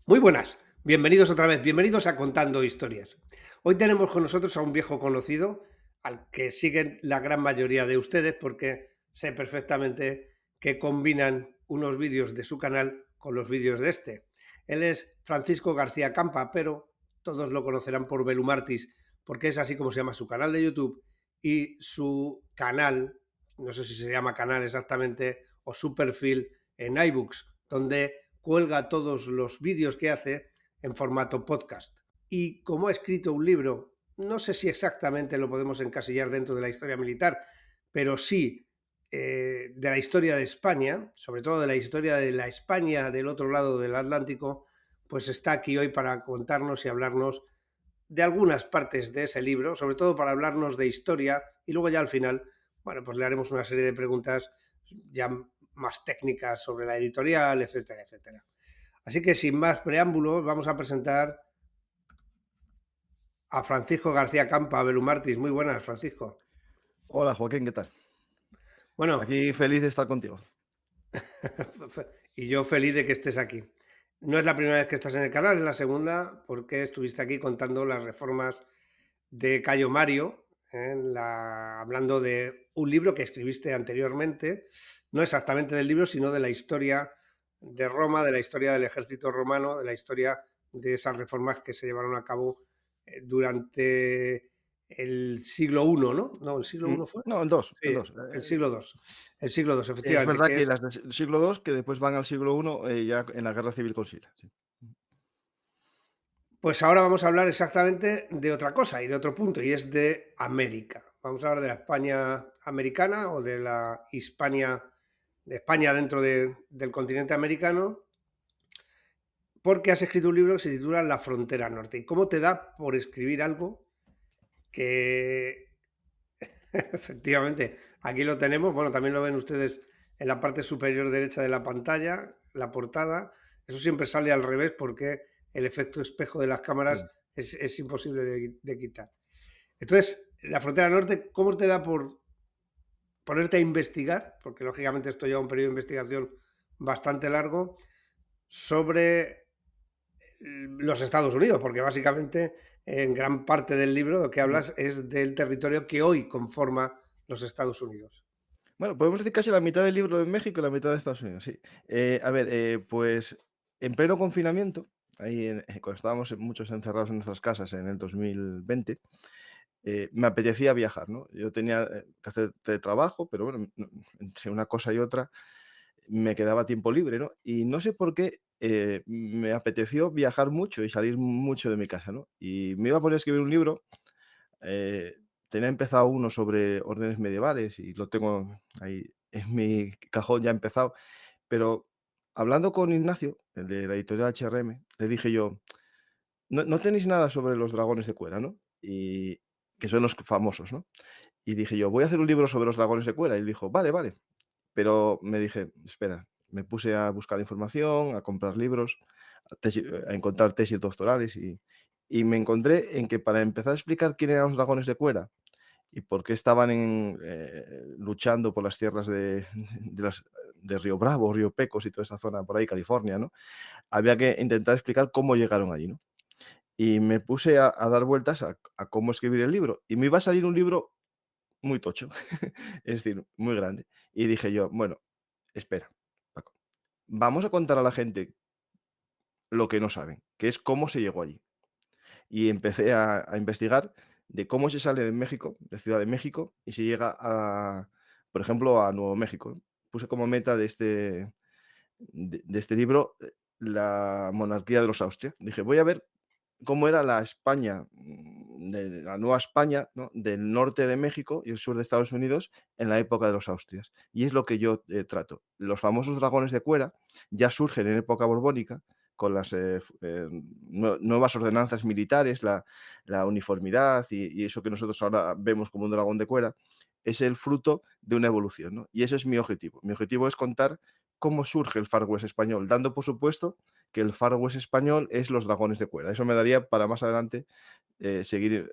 Muy buenas, bienvenidos otra vez, bienvenidos a Contando Historias. Hoy tenemos con nosotros a un viejo conocido, al que siguen la gran mayoría de ustedes, porque sé perfectamente que combinan unos vídeos de su canal con los vídeos de este. Él es Francisco García Campa, pero todos lo conocerán por Belumartis, porque es así como se llama su canal de YouTube y su canal, no sé si se llama canal exactamente, o su perfil en iBooks, donde cuelga todos los vídeos que hace en formato podcast. Y como ha escrito un libro, no sé si exactamente lo podemos encasillar dentro de la historia militar, pero sí de la historia de España, sobre todo de la historia de la España del otro lado del Atlántico, pues está aquí hoy para contarnos y hablarnos de algunas partes de ese libro, sobre todo para hablarnos de historia y luego ya al final, bueno, pues le haremos una serie de preguntas ya más técnicas sobre la editorial, etcétera, etcétera. Así que sin más preámbulos, vamos a presentar a Francisco García Campa, Belumartis. Muy buenas, Francisco. Hola Joaquín, ¿qué tal? Bueno, Aquí feliz de estar contigo. y yo feliz de que estés aquí. No es la primera vez que estás en el canal, es la segunda, porque estuviste aquí contando las reformas de Cayo Mario, hablando de un libro que escribiste anteriormente, no exactamente del libro, sino de la historia de Roma, de la historia del ejército romano, de la historia de esas reformas que se llevaron a cabo durante el siglo I, ¿no? No, el siglo I fue. No, el 2, el Sí, 2. el siglo II. El siglo II, Es efectivamente, verdad que que es. las del siglo II, que después van al siglo I, ya en la guerra civil con Siria, sí. Pues ahora vamos a hablar exactamente de otra cosa y de otro punto, y es de América. Vamos a hablar de la España americana o de la Hispania, de España dentro del continente americano, porque has escrito un libro que se titula La frontera norte. ¿Y cómo te da por escribir algo que efectivamente aquí lo tenemos? Bueno, también lo ven ustedes en la parte superior derecha de la pantalla, la portada. Eso siempre sale al revés porque el efecto espejo de las cámaras Sí. es imposible de quitar. Entonces, la frontera norte, ¿cómo te da por ponerte a investigar? Porque lógicamente esto lleva un periodo de investigación bastante largo sobre los Estados Unidos, porque básicamente en gran parte del libro lo que Mm. hablas es del territorio que hoy conforma los Estados Unidos. Bueno, podemos decir casi la mitad del libro de México y la mitad de Estados Unidos, sí. A ver, pues en pleno confinamiento, ahí cuando estábamos muchos encerrados en nuestras casas en el 2020, me apetecía viajar, ¿no? Yo tenía que hacer trabajo, pero bueno, entre una cosa y otra me quedaba tiempo libre, ¿no? Y no sé por qué, me apeteció viajar mucho y salir mucho de mi casa, ¿no? Y me iba a poner a escribir un libro, eh, tenía empezado uno sobre órdenes medievales y lo tengo ahí en mi cajón ya empezado, pero hablando con Ignacio, el de la editorial HRM, le dije yo: "¿No tenéis nada sobre los dragones de cuera, no?". Y que son los famosos, ¿no? Y dije yo: "Voy a hacer un libro sobre los dragones de cuera". Y él dijo: "Vale, vale". Pero me dije: "Espera", me puse a buscar información, a comprar libros, a encontrar tesis doctorales y me encontré en que para empezar a explicar quién eran los dragones de Cuera y por qué estaban luchando por las tierras de las de Río Bravo, Río Pecos y toda esa zona por ahí, California, ¿no? Había que intentar explicar cómo llegaron allí, ¿no? Y me puse a dar vueltas a cómo escribir el libro, y me iba a salir un libro muy tocho, es decir, muy grande. Y dije yo: "Bueno, espera, Paco, vamos a contar a la gente lo que no saben, que es cómo se llegó allí". Y empecé a investigar de cómo se sale de México, de Ciudad de México, y se llega a, por ejemplo, a Nuevo México, ¿no? Puse como meta de este libro, la monarquía de los Austria. Dije: "Voy a ver cómo era la España, de la Nueva España, ¿no?, del norte de México y el sur de Estados Unidos en la época de los Austrias". Y es lo que yo, trato. Los famosos dragones de cuera ya surgen en época borbónica con las, nuevas ordenanzas militares, la uniformidad y eso que nosotros ahora vemos como un dragón de cuera, es el fruto de una evolución, ¿no? Y ese es mi objetivo. Mi objetivo es contar cómo surge el Far West español, dando por supuesto que el Far West español es los dragones de cuerda. Eso me daría para más adelante, seguir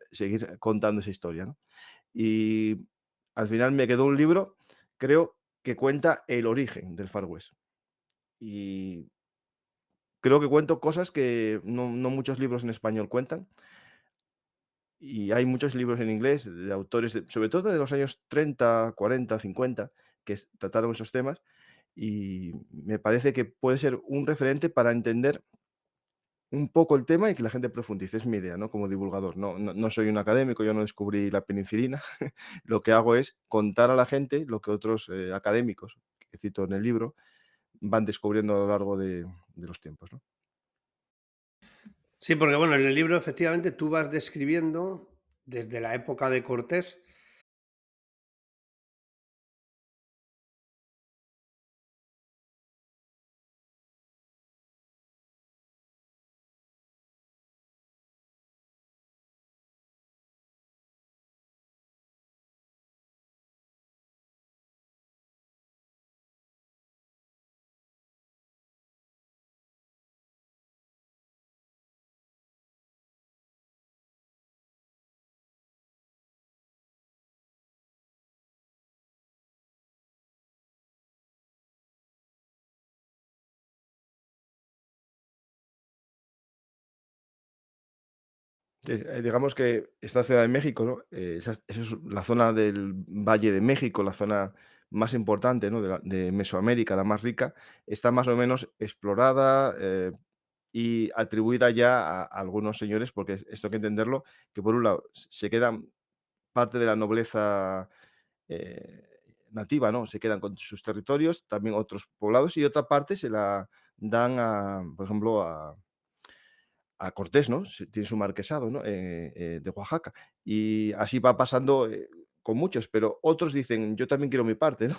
contando esa historia, ¿no? Y al final me quedó un libro, creo que cuenta el origen del Far West. Y creo que cuento cosas que no muchos libros en español cuentan, y hay muchos libros en inglés de autores, sobre todo de los años 30, 40, 50, que trataron esos temas, y me parece que puede ser un referente para entender un poco el tema y que la gente profundice. Es mi idea, ¿no? Como divulgador. No soy un académico, yo no descubrí la penicilina. Lo que hago es contar a la gente lo que otros académicos, que cito en el libro, van descubriendo a lo largo de los tiempos, ¿no? Sí, porque bueno, en el libro efectivamente tú vas describiendo desde la época de Cortés. Digamos que esta Ciudad de México, ¿no? Esa es la zona del Valle de México, la zona más importante, ¿no? De Mesoamérica, la más rica, está más o menos explorada, y atribuida ya a algunos señores, porque esto hay que entenderlo, que por un lado se quedan parte de la nobleza eh, nativa, ¿no? Se quedan con sus territorios, también otros poblados, y otra parte se la dan a, por ejemplo, a Cortés, ¿no? Tiene su marquesado, ¿no? De Oaxaca. Y así va pasando con muchos, pero otros dicen, yo también quiero mi parte, ¿no?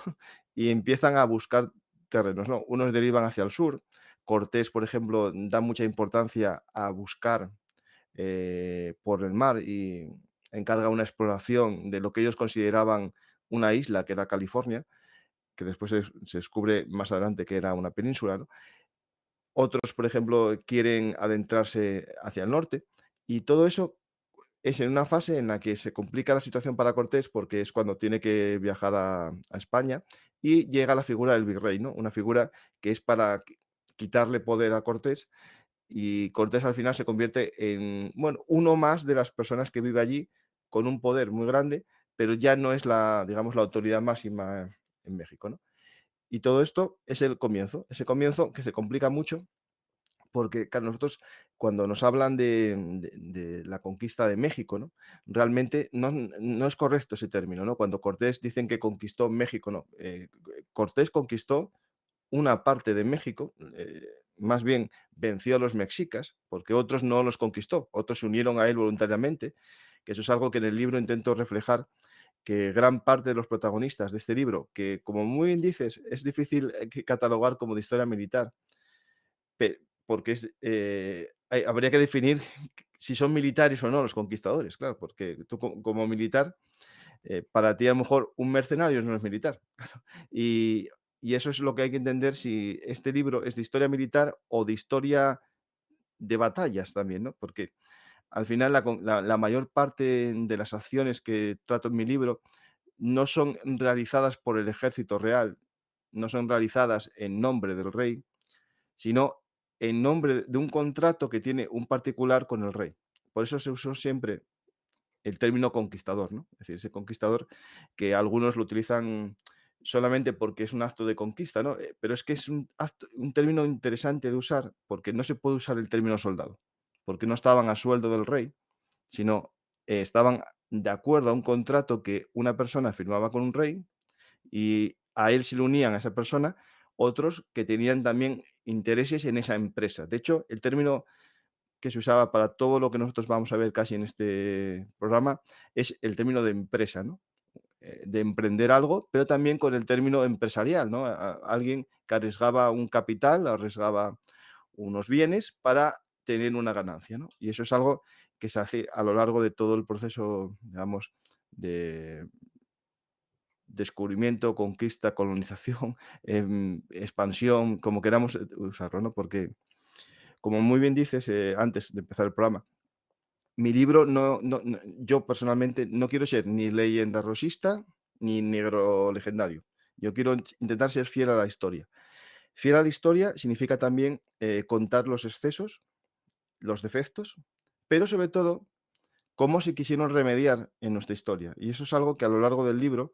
Y empiezan a buscar terrenos, ¿no? Unos derivan hacia el sur. Cortés, por ejemplo, da mucha importancia a buscar por el mar y encarga una exploración de lo que ellos consideraban una isla, que era California, que después se descubre más adelante que era una península, ¿no? Otros, por ejemplo, quieren adentrarse hacia el norte, y todo eso es en una fase en la que se complica la situación para Cortés, porque es cuando tiene que viajar a España, y llega la figura del virrey, ¿no? Una figura que es para quitarle poder a Cortés, y Cortés al final se convierte en, bueno, uno más de las personas que vive allí con un poder muy grande, pero ya no es la, digamos, la autoridad máxima en México, ¿no? Y todo esto es el comienzo, ese comienzo que se complica mucho porque, claro, nosotros cuando nos hablan de la conquista de México, ¿no? Realmente no es correcto ese término, ¿no? Cuando Cortés dicen que conquistó México, no. Cortés conquistó una parte de México, más bien venció a los mexicas, porque otros no los conquistó, otros se unieron a él voluntariamente, que eso es algo que en el libro intento reflejar, que gran parte de los protagonistas de este libro, que como muy bien dices, es difícil catalogar como de historia militar, porque habría que definir si son militares o no los conquistadores, claro, porque tú como militar, para ti a lo mejor un mercenario no es militar. Claro. Y eso es lo que hay que entender si este libro es de historia militar o de historia de batallas también, ¿no? Porque al final la mayor parte de las acciones que trato en mi libro no son realizadas por el ejército real, no son realizadas en nombre del rey, sino en nombre de un contrato que tiene un particular con el rey. Por eso se usó siempre el término conquistador, ¿no? Es decir, ese conquistador que algunos lo utilizan solamente porque es un acto de conquista, ¿no? Pero es que es un término interesante de usar porque no se puede usar el término soldado, porque no estaban a sueldo del rey, sino estaban de acuerdo a un contrato que una persona firmaba con un rey y a él se le unían a esa persona otros que tenían también intereses en esa empresa. De hecho, el término que se usaba para todo lo que nosotros vamos a ver casi en este programa es el término de empresa, ¿no? De emprender algo, pero también con el término empresarial, ¿no? Alguien que arriesgaba un capital, arriesgaba unos bienes para tener una ganancia, ¿no? Y eso es algo que se hace a lo largo de todo el proceso, digamos, de descubrimiento, conquista, colonización, expansión, como queramos usarlo, ¿no? Porque, como muy bien dices antes de empezar el programa, mi libro yo personalmente no quiero ser ni leyenda rosista ni negro legendario. Yo quiero intentar ser fiel a la historia. Fiel a la historia significa también contar los excesos, los defectos, pero sobre todo cómo se quisieron remediar en nuestra historia. Y eso es algo que a lo largo del libro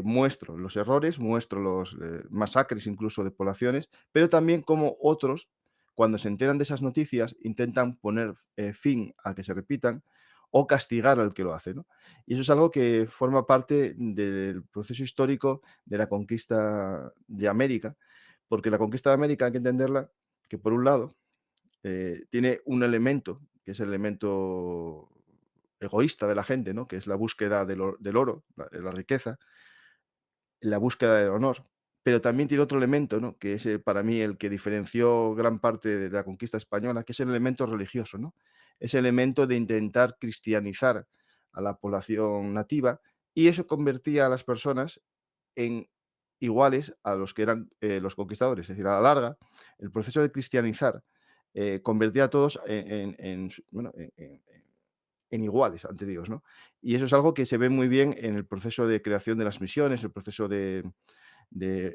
muestro los errores, muestro los masacres incluso de poblaciones, pero también cómo otros, cuando se enteran de esas noticias, intentan poner fin a que se repitan o castigar al que lo hace, ¿no? Y eso es algo que forma parte del proceso histórico de la conquista de América, porque la conquista de América hay que entenderla que, por un lado, tiene un elemento, que es el elemento egoísta de la gente, ¿no? Que es la búsqueda del oro, la riqueza, la búsqueda del honor, pero también tiene otro elemento, ¿no? Que es, para mí el que diferenció gran parte de la conquista española, que es el elemento religioso, ¿no? Ese elemento de intentar cristianizar a la población nativa, y eso convertía a las personas en iguales a los que eran, los conquistadores. Es decir, a la larga, el proceso de cristianizar, convertía a todos bueno, en iguales ante Dios, ¿no? Y eso es algo que se ve muy bien en el proceso de creación de las misiones, el proceso de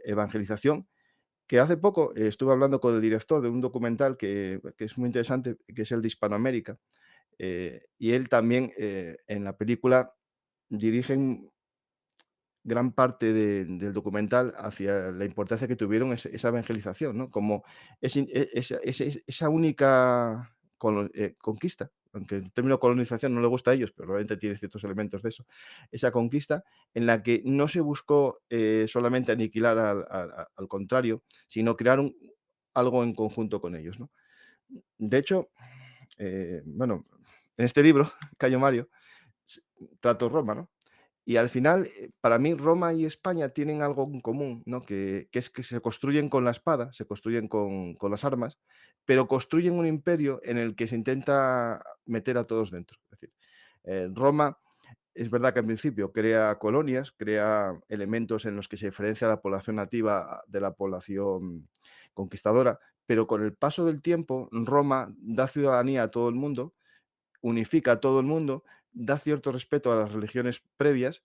evangelización, que hace poco estuve hablando con el director de un documental que es muy interesante, que es el de Hispanoamérica, y él también, en la película dirigen gran parte del documental hacia la importancia que tuvieron esa evangelización, ¿no? Como esa única conquista, aunque el término colonización no le gusta a ellos, pero realmente tiene ciertos elementos de eso. Esa conquista en la que no se buscó, solamente aniquilar al contrario, sino crear algo en conjunto con ellos, ¿no? De hecho, bueno, en este libro, Cayo Mario, s trato Roma, ¿no? Y al final, para mí Roma y España tienen algo en común, ¿no? Que es que se construyen con la espada, se construyen con las armas, pero construyen un imperio en el que se intenta meter a todos dentro. Es decir, Roma es verdad que al principio crea colonias, crea elementos en los que se diferencia la población nativa de la población conquistadora, pero con el paso del tiempo, Roma da ciudadanía a todo el mundo, unifica a todo el mundo, da cierto respeto a las religiones previas,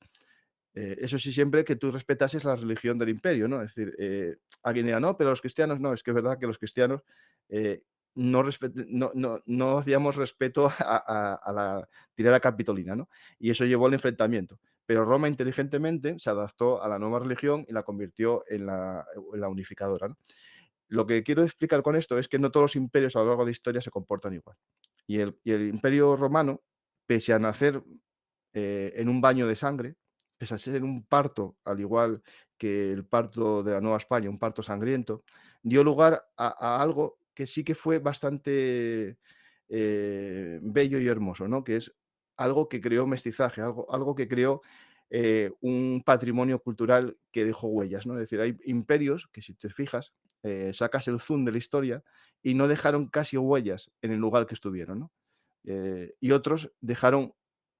eso sí, siempre que tú respetases la religión del imperio, ¿no? Es decir, alguien dirá: "No, pero los cristianos no", es que es verdad que los cristianos, eh, no hacíamos respeto a la tirada capitolina, ¿no? Y eso llevó al enfrentamiento. Pero Roma inteligentemente se adaptó a la nueva religión y la convirtió en la unificadora, ¿no? Lo que quiero explicar con esto es que no todos los imperios a lo largo de la historia se comportan igual. Y el Imperio Romano, pese a nacer, en un baño de sangre, pese a ser un parto, al igual que el parto de la Nueva España, un parto sangriento, dio lugar a algo que sí que fue bastante, bello y hermoso, ¿no? Que es algo que creó mestizaje, algo que creó, un patrimonio cultural que dejó huellas, ¿no? Es decir, hay imperios que, si te fijas, sacas el zoom de la historia y no dejaron casi huellas en el lugar que estuvieron, ¿no? Y otros dejaron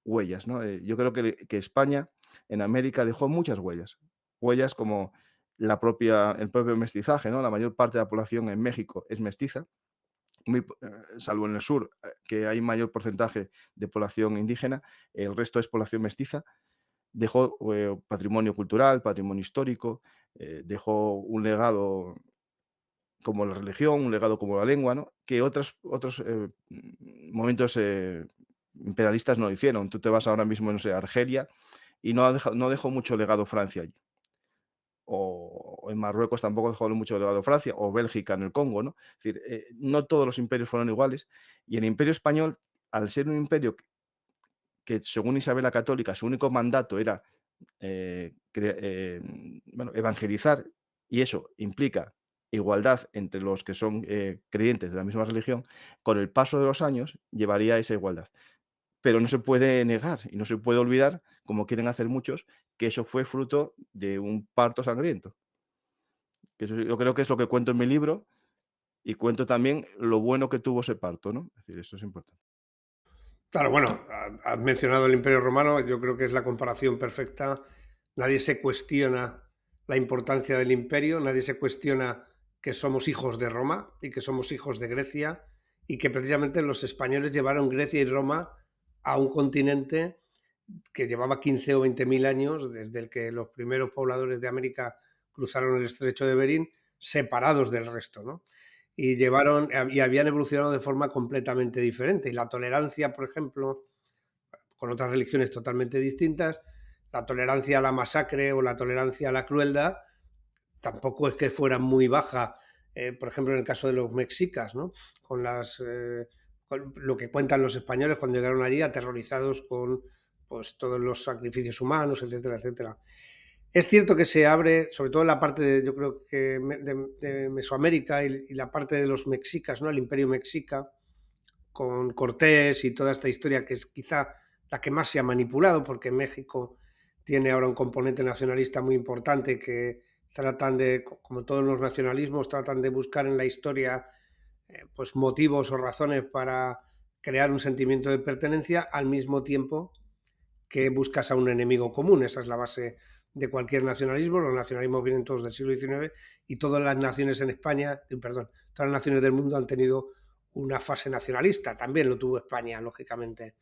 huellas, ¿no? Yo creo que España en América dejó muchas huellas, huellas como el propio mestizaje, ¿no? La mayor parte de la población en México es mestiza, salvo en el sur, que hay mayor porcentaje de población indígena, el resto es población mestiza. Dejó patrimonio cultural, patrimonio histórico, dejó un legado como la religión, un legado como la lengua, ¿no? Que otros momentos imperialistas no lo hicieron. Tú te vas ahora mismo, no sé, a Argelia y no dejó mucho legado Francia allí. O en Marruecos tampoco dejó mucho legado Francia, o Bélgica en el Congo, ¿no? Es decir, no todos los imperios fueron iguales. Y el Imperio español, al ser un imperio que según Isabel la Católica, su único mandato era bueno, evangelizar, y eso implica igualdad entre los que son creyentes de la misma religión, con el paso de los años llevaría a esa igualdad. Pero no se puede negar y no se puede olvidar, como quieren hacer muchos, que eso fue fruto de un parto sangriento. Que eso yo creo que es lo que cuento en mi libro y cuento también lo bueno que tuvo ese parto, ¿no? Es decir, eso es importante. Claro, bueno, has mencionado el Imperio Romano, yo creo que es la comparación perfecta. Nadie se cuestiona la importancia del imperio, nadie se cuestiona que somos hijos de Roma y que somos hijos de Grecia y que precisamente los españoles llevaron Grecia y Roma a un continente que llevaba 15 o 20 mil años, desde el que los primeros pobladores de América cruzaron el estrecho de Bering, separados del resto, ¿no? Y habían evolucionado de forma completamente diferente. Y la tolerancia, por ejemplo, con otras religiones totalmente distintas, la tolerancia a la masacre o la tolerancia a la crueldad tampoco es que fuera muy baja, por ejemplo, en el caso de los mexicas, ¿no? Con con lo que cuentan los españoles cuando llegaron allí aterrorizados con pues todos los sacrificios humanos, etcétera, etcétera. Es cierto que se abre, sobre todo en la parte de, yo creo que de Mesoamérica y la parte de los mexicas, ¿no? El imperio mexica, con Cortés y toda esta historia que es quizá la que más se ha manipulado, porque México tiene ahora un componente nacionalista muy importante que tratan de, como todos los nacionalismos, tratan de buscar en la historia pues motivos o razones para crear un sentimiento de pertenencia al mismo tiempo que buscas a un enemigo común. Esa es la base de cualquier nacionalismo. Los nacionalismos vienen todos del siglo XIX y todas las naciones en España, perdón, todas las naciones del mundo han tenido una fase nacionalista. También lo tuvo España, lógicamente.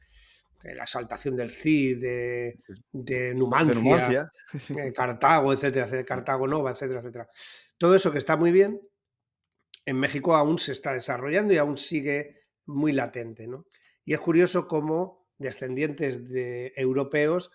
La exaltación del Cid, de De Numancia, Numancia. Sí. Cartago, etcétera, Cartago Nova, etcétera, etcétera. Todo eso que está muy bien, en México aún se está desarrollando y aún sigue muy latente, ¿no? Y es curioso cómo descendientes de europeos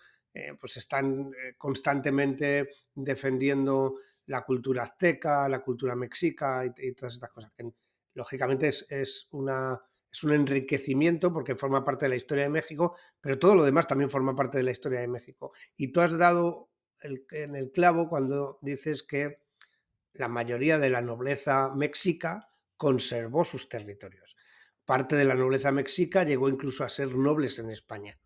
pues están constantemente defendiendo la cultura azteca, la cultura mexica y todas estas cosas. Que, lógicamente es un enriquecimiento porque forma parte de la historia de México, pero todo lo demás también forma parte de la historia de México. Y tú has dado en el clavo cuando dices que la mayoría de la nobleza mexica conservó sus territorios. Parte de la nobleza mexica llegó incluso a ser nobles en España,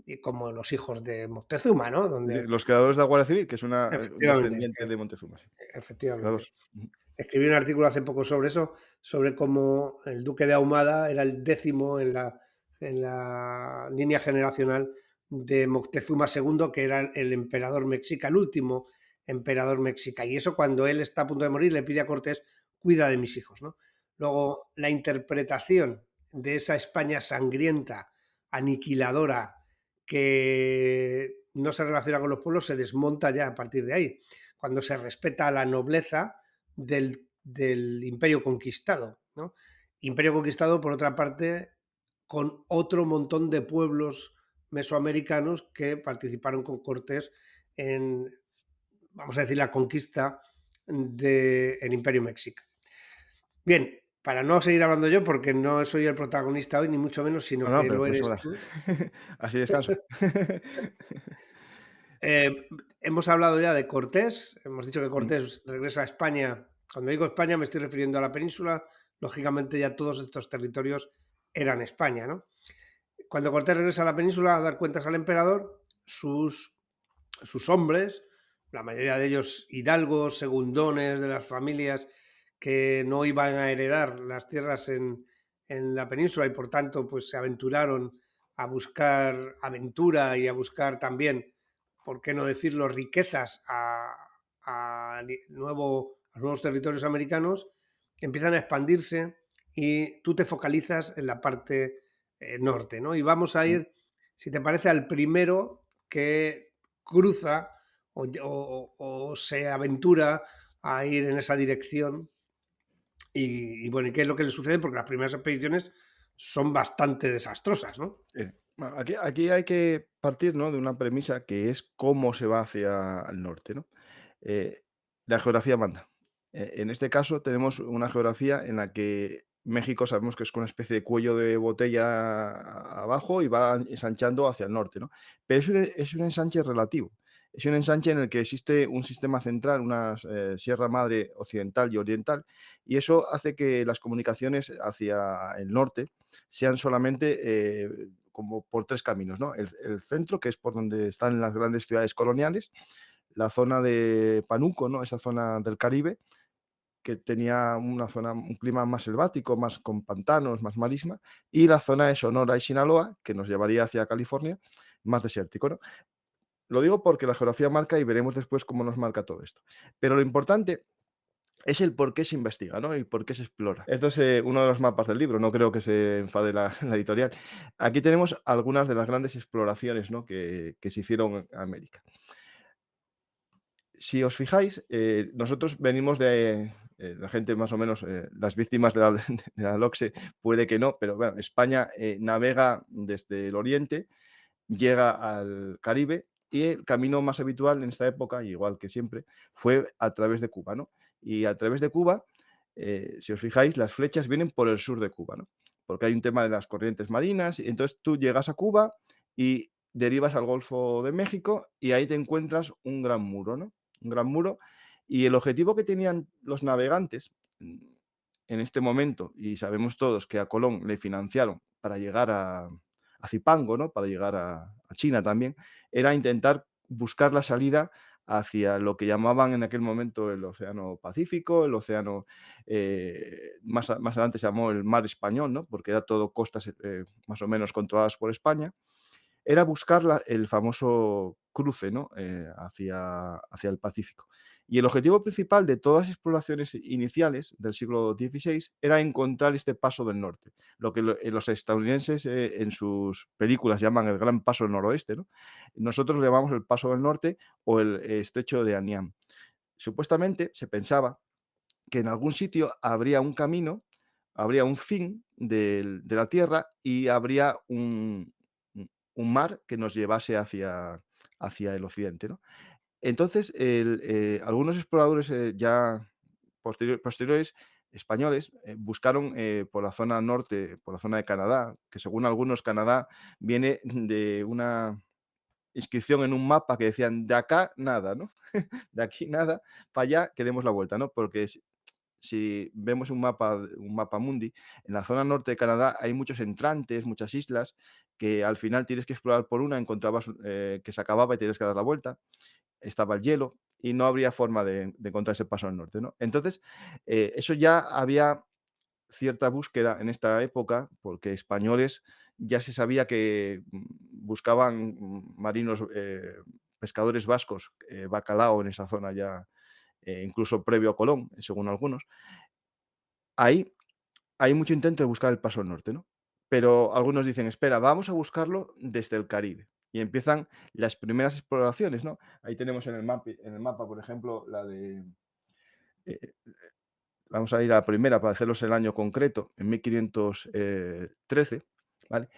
y como los hijos de Moctezuma, ¿no? De Donde, los creadores de la Guardia Civil, que es un efectivamente, es descendiente que, de Montezuma, sí. efectivamente. Creador. Ujú. Escribí un artículo hace poco sobre eso, sobre cómo el duque de Ahumada era el décimo en la línea generacional de Moctezuma II, que era el emperador mexica, el último emperador mexica. Y eso cuando él está a punto de morir le pide a Cortés, cuida de mis hijos, ¿no? Luego, la interpretación de esa España sangrienta, aniquiladora, que no se relaciona con los pueblos, se desmonta ya a partir de ahí. Cuando se respeta a la nobleza del imperio conquistado, ¿no? Imperio conquistado, por otra parte, con otro montón de pueblos mesoamericanos que participaron con Cortés en, vamos a decir, la conquista del Imperio Mexica. Bien, para no seguir hablando yo, porque no soy el protagonista hoy, ni mucho menos, No, sino no, que pero lo por eso eres hablar. tú. Así descanso. Hemos hablado ya de Cortés, hemos dicho que Mm, Cortés regresa a España. Cuando digo España me estoy refiriendo a la península, lógicamente ya todos estos territorios eran España, ¿no? Cuando Cortés regresa a la península a dar cuentas al emperador, sus hombres, la mayoría de ellos hidalgos, segundones de las familias que no iban a heredar las tierras en la península y por tanto pues se aventuraron a buscar aventura y a buscar también, por qué no decirlo, riquezas a a nuevos territorios americanos, empiezan a expandirse y tú te focalizas en la parte norte, ¿no? Y vamos a mm. ir, si te parece, al primero que cruza o se aventura a ir en esa dirección. Y bueno, ¿y qué es lo que le sucede? Porque las primeras expediciones son bastante desastrosas, ¿no? Bueno, aquí hay que partir, ¿no?, de una premisa que es cómo se va hacia el norte, ¿no? Eh, la geografía manda. En este caso tenemos una geografía en la que México sabemos que es una especie de cuello de botella abajo y va ensanchando hacia el norte, ¿no? Pero es un ensanche relativo. Es un ensanche en el que existe un sistema central, una sierra madre occidental y oriental, y eso hace que las comunicaciones hacia el norte sean solamente como por 3 caminos, ¿no? El centro, que es por donde están las grandes ciudades coloniales, la zona de Panuco, ¿no? Esa zona del Caribe, que tenía un clima más selvático, más con pantanos, más marisma, y la zona de Sonora y Sinaloa, que nos llevaría hacia California, más desértico, ¿no? Lo digo porque la geografía marca y veremos después cómo nos marca todo esto. Pero lo importante es el por qué se investiga, ¿no? Y por qué se explora. Esto es uno de los mapas del libro, no creo que se enfade la, la editorial. Aquí tenemos algunas de las grandes exploraciones, ¿no?, que se hicieron en América. Si os fijáis, nosotros venimos de la gente más o menos, las víctimas de la de la LOCSE puede que no, pero bueno, España, navega desde el oriente, llega al Caribe y el camino más habitual en esta época, igual que siempre, fue a través de Cuba, ¿no? Y a través de Cuba, si os fijáis, las flechas vienen por el sur de Cuba, ¿no? Porque hay un tema de las corrientes marinas, y entonces tú llegas a Cuba y derivas al Golfo de México y ahí te encuentras un gran muro, ¿no? Un gran muro. Y el objetivo que tenían los navegantes en este momento, y sabemos todos que a Colón le financiaron para llegar a Zipango, ¿no? Para llegar a China también, era intentar buscar la salida hacia lo que llamaban en aquel momento el Océano Pacífico, el océano, más adelante se llamó el Mar Español, ¿no? Porque era todo costas, más o menos controladas por España. Era buscar el famoso cruce, ¿no? Hacia el Pacífico. Y el objetivo principal de todas las exploraciones iniciales del siglo XVI era encontrar este paso del norte, lo que los estadounidenses, en sus películas llaman el Gran Paso del Noroeste, ¿no? Nosotros le llamamos el Paso del Norte o el Estrecho de Anián. Supuestamente se pensaba que en algún sitio habría un camino, habría un fin de la Tierra y habría un mar que nos llevase hacia el occidente, ¿no? Entonces, algunos exploradores, ya posteriores, españoles, buscaron, por la zona norte, por la zona de Canadá, que según algunos Canadá viene de una inscripción en un mapa que decían: "De acá nada", ¿no? "De aquí nada, para allá que demos la vuelta", ¿no? Porque si vemos un mapa mundi, en la zona norte de Canadá hay muchos entrantes, muchas islas, que al final tienes que explorar por una, encontrabas, que se acababa y tienes que dar la vuelta, estaba el hielo y no habría forma de encontrar ese paso al norte, ¿no? Entonces, eso ya había cierta búsqueda en esta época, porque españoles ya se sabía que, buscaban, marinos, pescadores vascos, bacalao en esa zona ya, incluso previo a Colón, según algunos. Ahí hay mucho intento de buscar el paso al norte, ¿no? Pero algunos dicen: "Espera, vamos a buscarlo desde el Caribe". Y empiezan las primeras exploraciones, ¿no? Ahí tenemos en el mapa, por ejemplo, la de, eh, vamos a ir a la primera para hacerlos el año concreto, en 1513, ¿vale?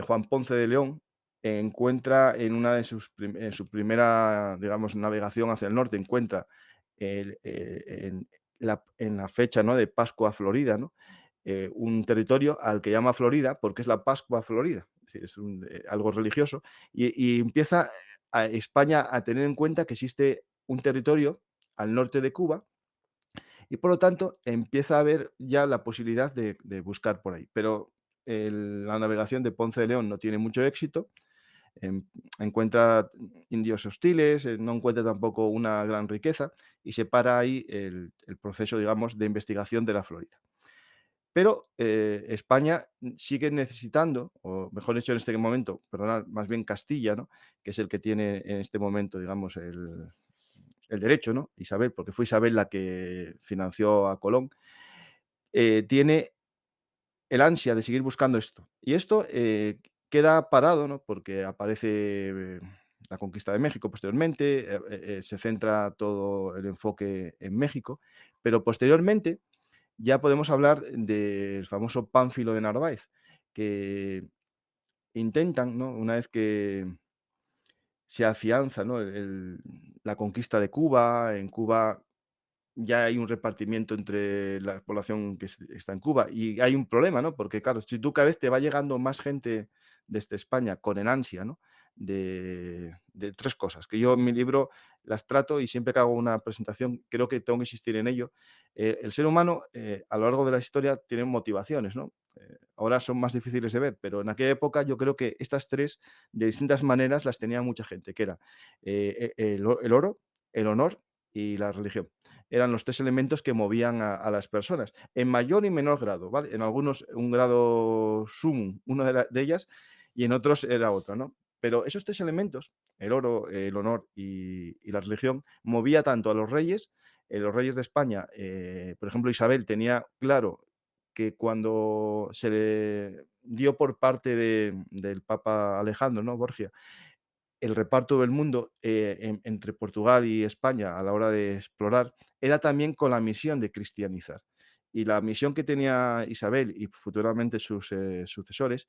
Juan Ponce de León encuentra en una de en su primera, digamos, navegación hacia el norte, encuentra en la fecha, ¿no?, de Pascua Florida, ¿no?, un territorio al que llama Florida porque es la Pascua Florida, es decir, es algo religioso, y empieza a España a tener en cuenta que existe un territorio al norte de Cuba y por lo tanto empieza a haber ya la posibilidad de buscar por ahí. Pero la navegación de Ponce de León no tiene mucho éxito, em, encuentra indios hostiles, no encuentra tampoco una gran riqueza y se para ahí el proceso, digamos, de investigación de la Florida. Pero, España sigue necesitando, o mejor dicho, en este momento, perdonad, más bien Castilla, ¿no?, que es el que tiene en este momento, digamos, el derecho, ¿no? Isabel, porque fue Isabel la que financió a Colón, tiene el ansia de seguir buscando esto. Y esto, queda parado, ¿no? Porque aparece, la conquista de México posteriormente, se centra todo el enfoque en México, pero posteriormente ya podemos hablar del famoso Pánfilo de Narváez, que intentan, ¿no? Una vez que se afianza, ¿no? La conquista de Cuba, en Cuba ya hay un repartimiento entre la población que está en Cuba y hay un problema, ¿no? Porque claro, si tú cada vez te va llegando más gente desde España con el ansia, ¿no? De tres cosas, que yo en mi libro las trato y siempre que hago una presentación creo que tengo que insistir en ello. El ser humano, a lo largo de la historia tiene motivaciones, ¿no? Ahora son más difíciles de ver, pero en aquella época yo creo que estas tres, de distintas maneras, las tenía mucha gente, que era el oro, el honor y la religión. Eran los 3 elementos que movían a las personas, en mayor y menor grado, ¿vale? En algunos un grado sumum, una de ellas, y en otros era otra, ¿no? Pero esos 3 elementos, el oro, el honor y la religión, movía tanto a los reyes de España, por ejemplo, Isabel tenía claro que cuando se le dio por parte del papa Alejandro, ¿no?, Borgia, el reparto del mundo, entre Portugal y España a la hora de explorar, era también con la misión de cristianizar. Y la misión que tenía Isabel y futuramente sus, sucesores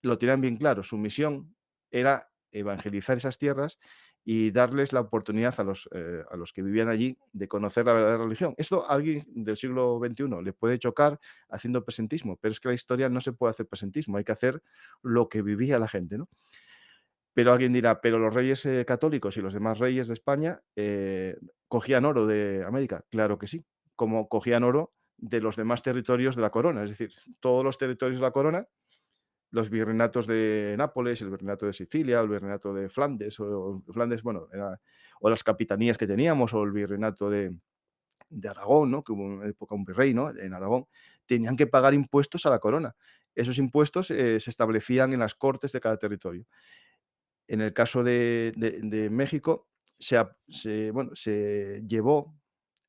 lo tenían bien claro. Su misión era evangelizar esas tierras y darles la oportunidad a los que vivían allí de conocer la verdadera religión. Esto a alguien del siglo XXI le puede chocar haciendo presentismo, pero es que la historia no se puede hacer presentismo, hay que hacer lo que vivía la gente, ¿no? Pero alguien dirá, pero los reyes, católicos y los demás reyes de España, ¿cogían oro de América? Claro que sí, como cogían oro de los demás territorios de la corona, es decir, todos los territorios de la corona, los virreinatos de Nápoles, el virreinato de Sicilia, el virreinato de Flandes, o Flandes, bueno, o las capitanías que teníamos, o el virreinato de Aragón, ¿no? Que hubo una época un virrey, ¿no? En Aragón, tenían que pagar impuestos a la corona. Esos impuestos, se establecían en las cortes de cada territorio. En el caso de México, bueno, se llevó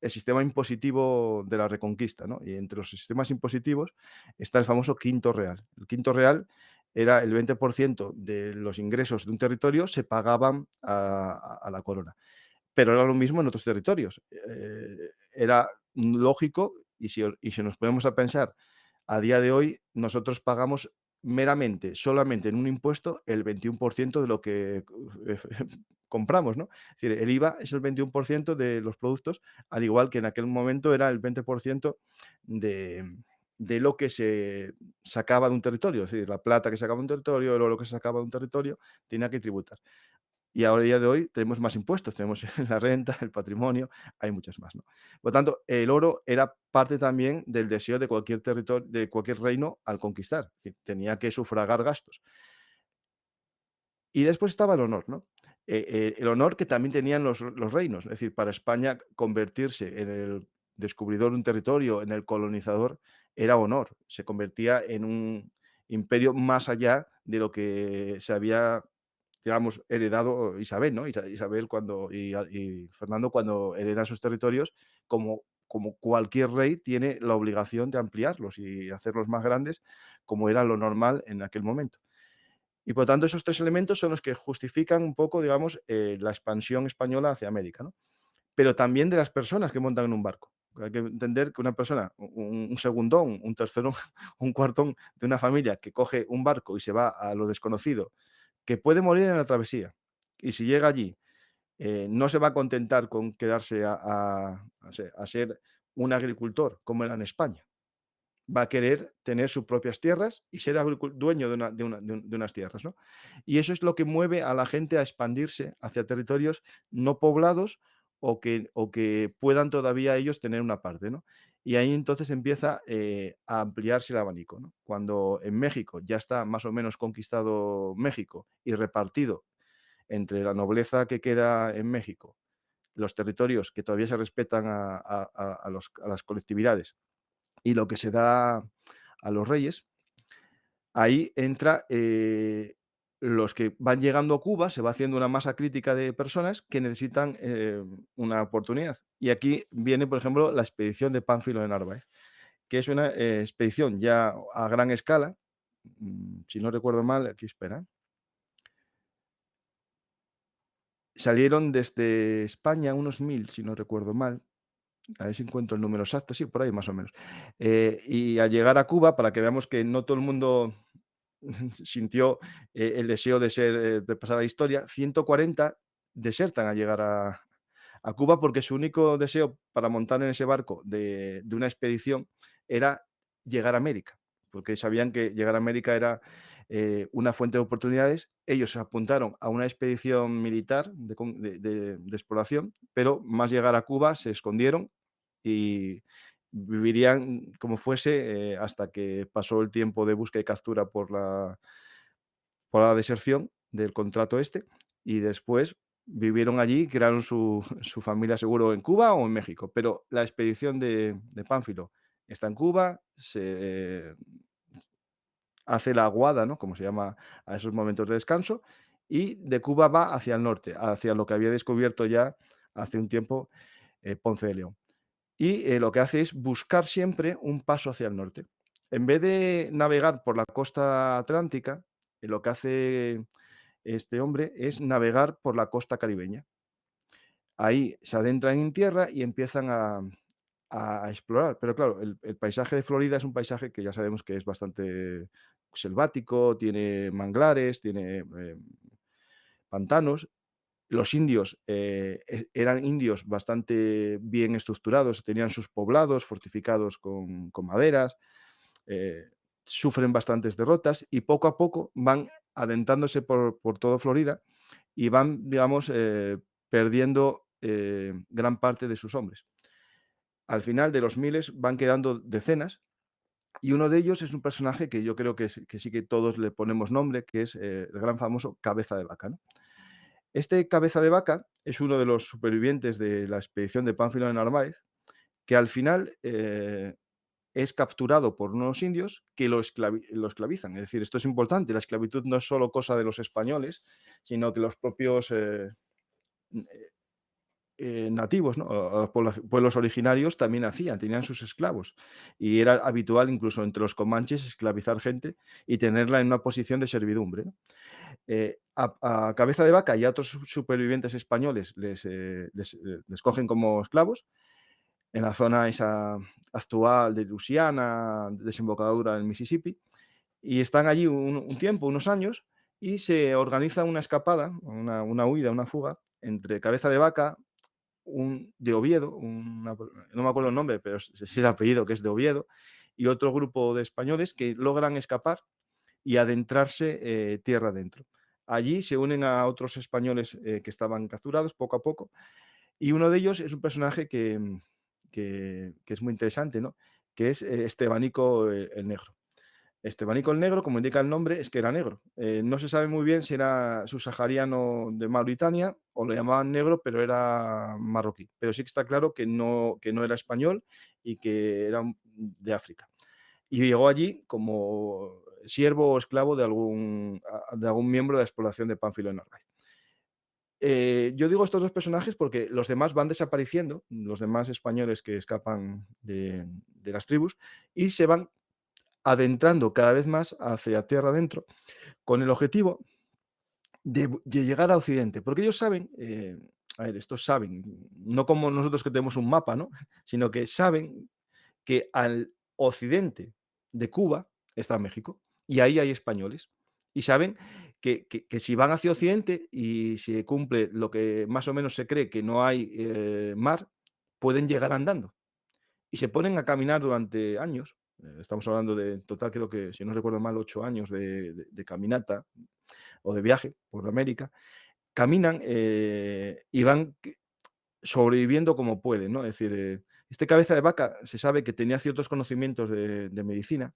el sistema impositivo de la Reconquista, ¿no? Y entre los sistemas impositivos está el famoso quinto real. El quinto real era el 20% de los ingresos de un territorio se pagaban a la corona, pero era lo mismo en otros territorios. Era lógico, y si nos ponemos a pensar, a día de hoy nosotros pagamos meramente, solamente en un impuesto, el 21% de lo que compramos, ¿no? Es decir, el IVA es el 21% de los productos, al igual que en aquel momento era el 20% de lo que se sacaba de un territorio. Es decir, la plata que sacaba de un territorio, el oro que se sacaba de un territorio, tenía que tributar. Y ahora, a día de hoy, tenemos más impuestos, tenemos la renta, el patrimonio, hay muchas más, ¿no? Por lo tanto, el oro era parte también del deseo de cualquier territorio, de cualquier reino al conquistar, es decir, tenía que sufragar gastos. Y después estaba el honor, ¿no? El honor que también tenían los reinos, es decir, para España convertirse en el descubridor de un territorio, en el colonizador, era honor, se convertía en un imperio más allá de lo que se había, digamos, heredado Isabel, ¿no? Isabel cuando y Fernando cuando heredan sus territorios, como cualquier rey tiene la obligación de ampliarlos y hacerlos más grandes, como era lo normal en aquel momento. Y por tanto, esos 3 elementos son los que justifican un poco, digamos, la expansión española hacia América, ¿no? Pero también de las personas que montan en un barco. Hay que entender que una persona, un segundón, un tercerón, un cuartón de una familia que coge un barco y se va a lo desconocido, que puede morir en la travesía. Y si llega allí, no se va a contentar con quedarse a ser un agricultor, como era en España. Va a querer tener sus propias tierras y ser dueño de unas tierras, ¿no? Y eso es lo que mueve a la gente a expandirse hacia territorios no poblados o que puedan todavía ellos tener una parte, ¿no? Y ahí entonces empieza, a ampliarse el abanico, ¿no? Cuando en México ya está más o menos conquistado México y repartido entre la nobleza que queda en México, los territorios que todavía se respetan a las colectividades y lo que se da a los reyes, ahí entra, los que van llegando a Cuba, se va haciendo una masa crítica de personas que necesitan, una oportunidad. Y aquí viene, por ejemplo, la expedición de Pánfilo de Narváez, que es una, expedición ya a gran escala, si no recuerdo mal, aquí espera, salieron desde España unos 1000, si no recuerdo mal, a ver si encuentro el número exacto, sí, por ahí más o menos. Y al llegar a Cuba, para que veamos que no todo el mundo sintió, el deseo de pasar a la historia, 140 desertan al llegar a Cuba, porque su único deseo para montar en ese barco de una expedición era llegar a América, porque sabían que llegar a América era, una fuente de oportunidades. Ellos se apuntaron a una expedición militar de exploración, pero más llegar a Cuba se escondieron y vivirían como fuese, hasta que pasó el tiempo de búsqueda y captura por la deserción del contrato este, y después vivieron allí, crearon su familia seguro en Cuba o en México, pero la expedición de Pánfilo está en Cuba, se hace la aguada, ¿no?, como se llama a esos momentos de descanso, y de Cuba va hacia el norte, hacia lo que había descubierto ya hace un tiempo, Ponce de León. Y, lo que hace es buscar siempre un paso hacia el norte. En vez de navegar por la costa atlántica, lo que hace, este hombre es navegar por la costa caribeña. Ahí se adentran en tierra y empiezan a explorar. Pero claro, el paisaje de Florida es un paisaje que ya sabemos que es bastante selvático, tiene manglares, tiene pantanos. Los indios eran indios bastante bien estructurados, tenían sus poblados fortificados con maderas, eh, sufren bastantes derrotas y poco a poco van adentrándose por todo Florida y van, digamos, perdiendo gran parte de sus hombres. Al final de los miles van quedando decenas y uno de ellos es un personaje que yo creo que sí que todos le ponemos nombre, que es el gran famoso Cabeza de Vaca, ¿no? Este Cabeza de Vaca es uno de los supervivientes de la expedición de Pánfilo de Narváez, que al final es capturado por unos indios que lo esclavizan. Es decir, esto es importante, la esclavitud no es solo cosa de los españoles, sino que los propios nativos, ¿no? O los pueblos originarios también hacían, tenían sus esclavos. Y era habitual, incluso entre los comanches, esclavizar gente y tenerla en una posición de servidumbre, ¿no? A Cabeza de Vaca y a otros supervivientes españoles les cogen como esclavos en la zona esa actual de Luisiana, desembocadura del Mississippi, y están allí un tiempo, unos años, y se organiza una escapada, una huida, una fuga entre Cabeza de Vaca, un de Oviedo, no me acuerdo el nombre, pero sí el apellido, que es de Oviedo, y otro grupo de españoles que logran escapar y adentrarse tierra adentro. Allí se unen a otros españoles que estaban capturados poco a poco, y uno de ellos es un personaje que es muy interesante, ¿no? Que es Estebanico el Negro. Estebanico el Negro, como indica el nombre, es que era negro. No se sabe muy bien si era subsahariano de Mauritania o lo llamaban negro, pero era marroquí. Pero sí que está claro que no era español y que era de África. Y llegó allí como siervo o esclavo de algún miembro de la exploración de Pánfilo de Narváez. Yo digo estos 2 personajes porque los demás van desapareciendo, los demás españoles que escapan de las tribus, y se van adentrando cada vez más hacia tierra adentro, con el objetivo de llegar a Occidente, porque ellos saben, a ver, estos saben, no como nosotros que tenemos un mapa, ¿no? Sino que saben que al occidente de Cuba está México, y ahí hay españoles. Y saben que si van hacia occidente y se cumple lo que más o menos se cree que no hay, mar, pueden llegar andando. Y se ponen a caminar durante años, estamos hablando de en total creo que, si no recuerdo mal, 8 años de caminata o de viaje por América. Caminan, y van sobreviviendo como pueden, ¿no? Es decir, este Cabeza de Vaca se sabe que tenía ciertos conocimientos de medicina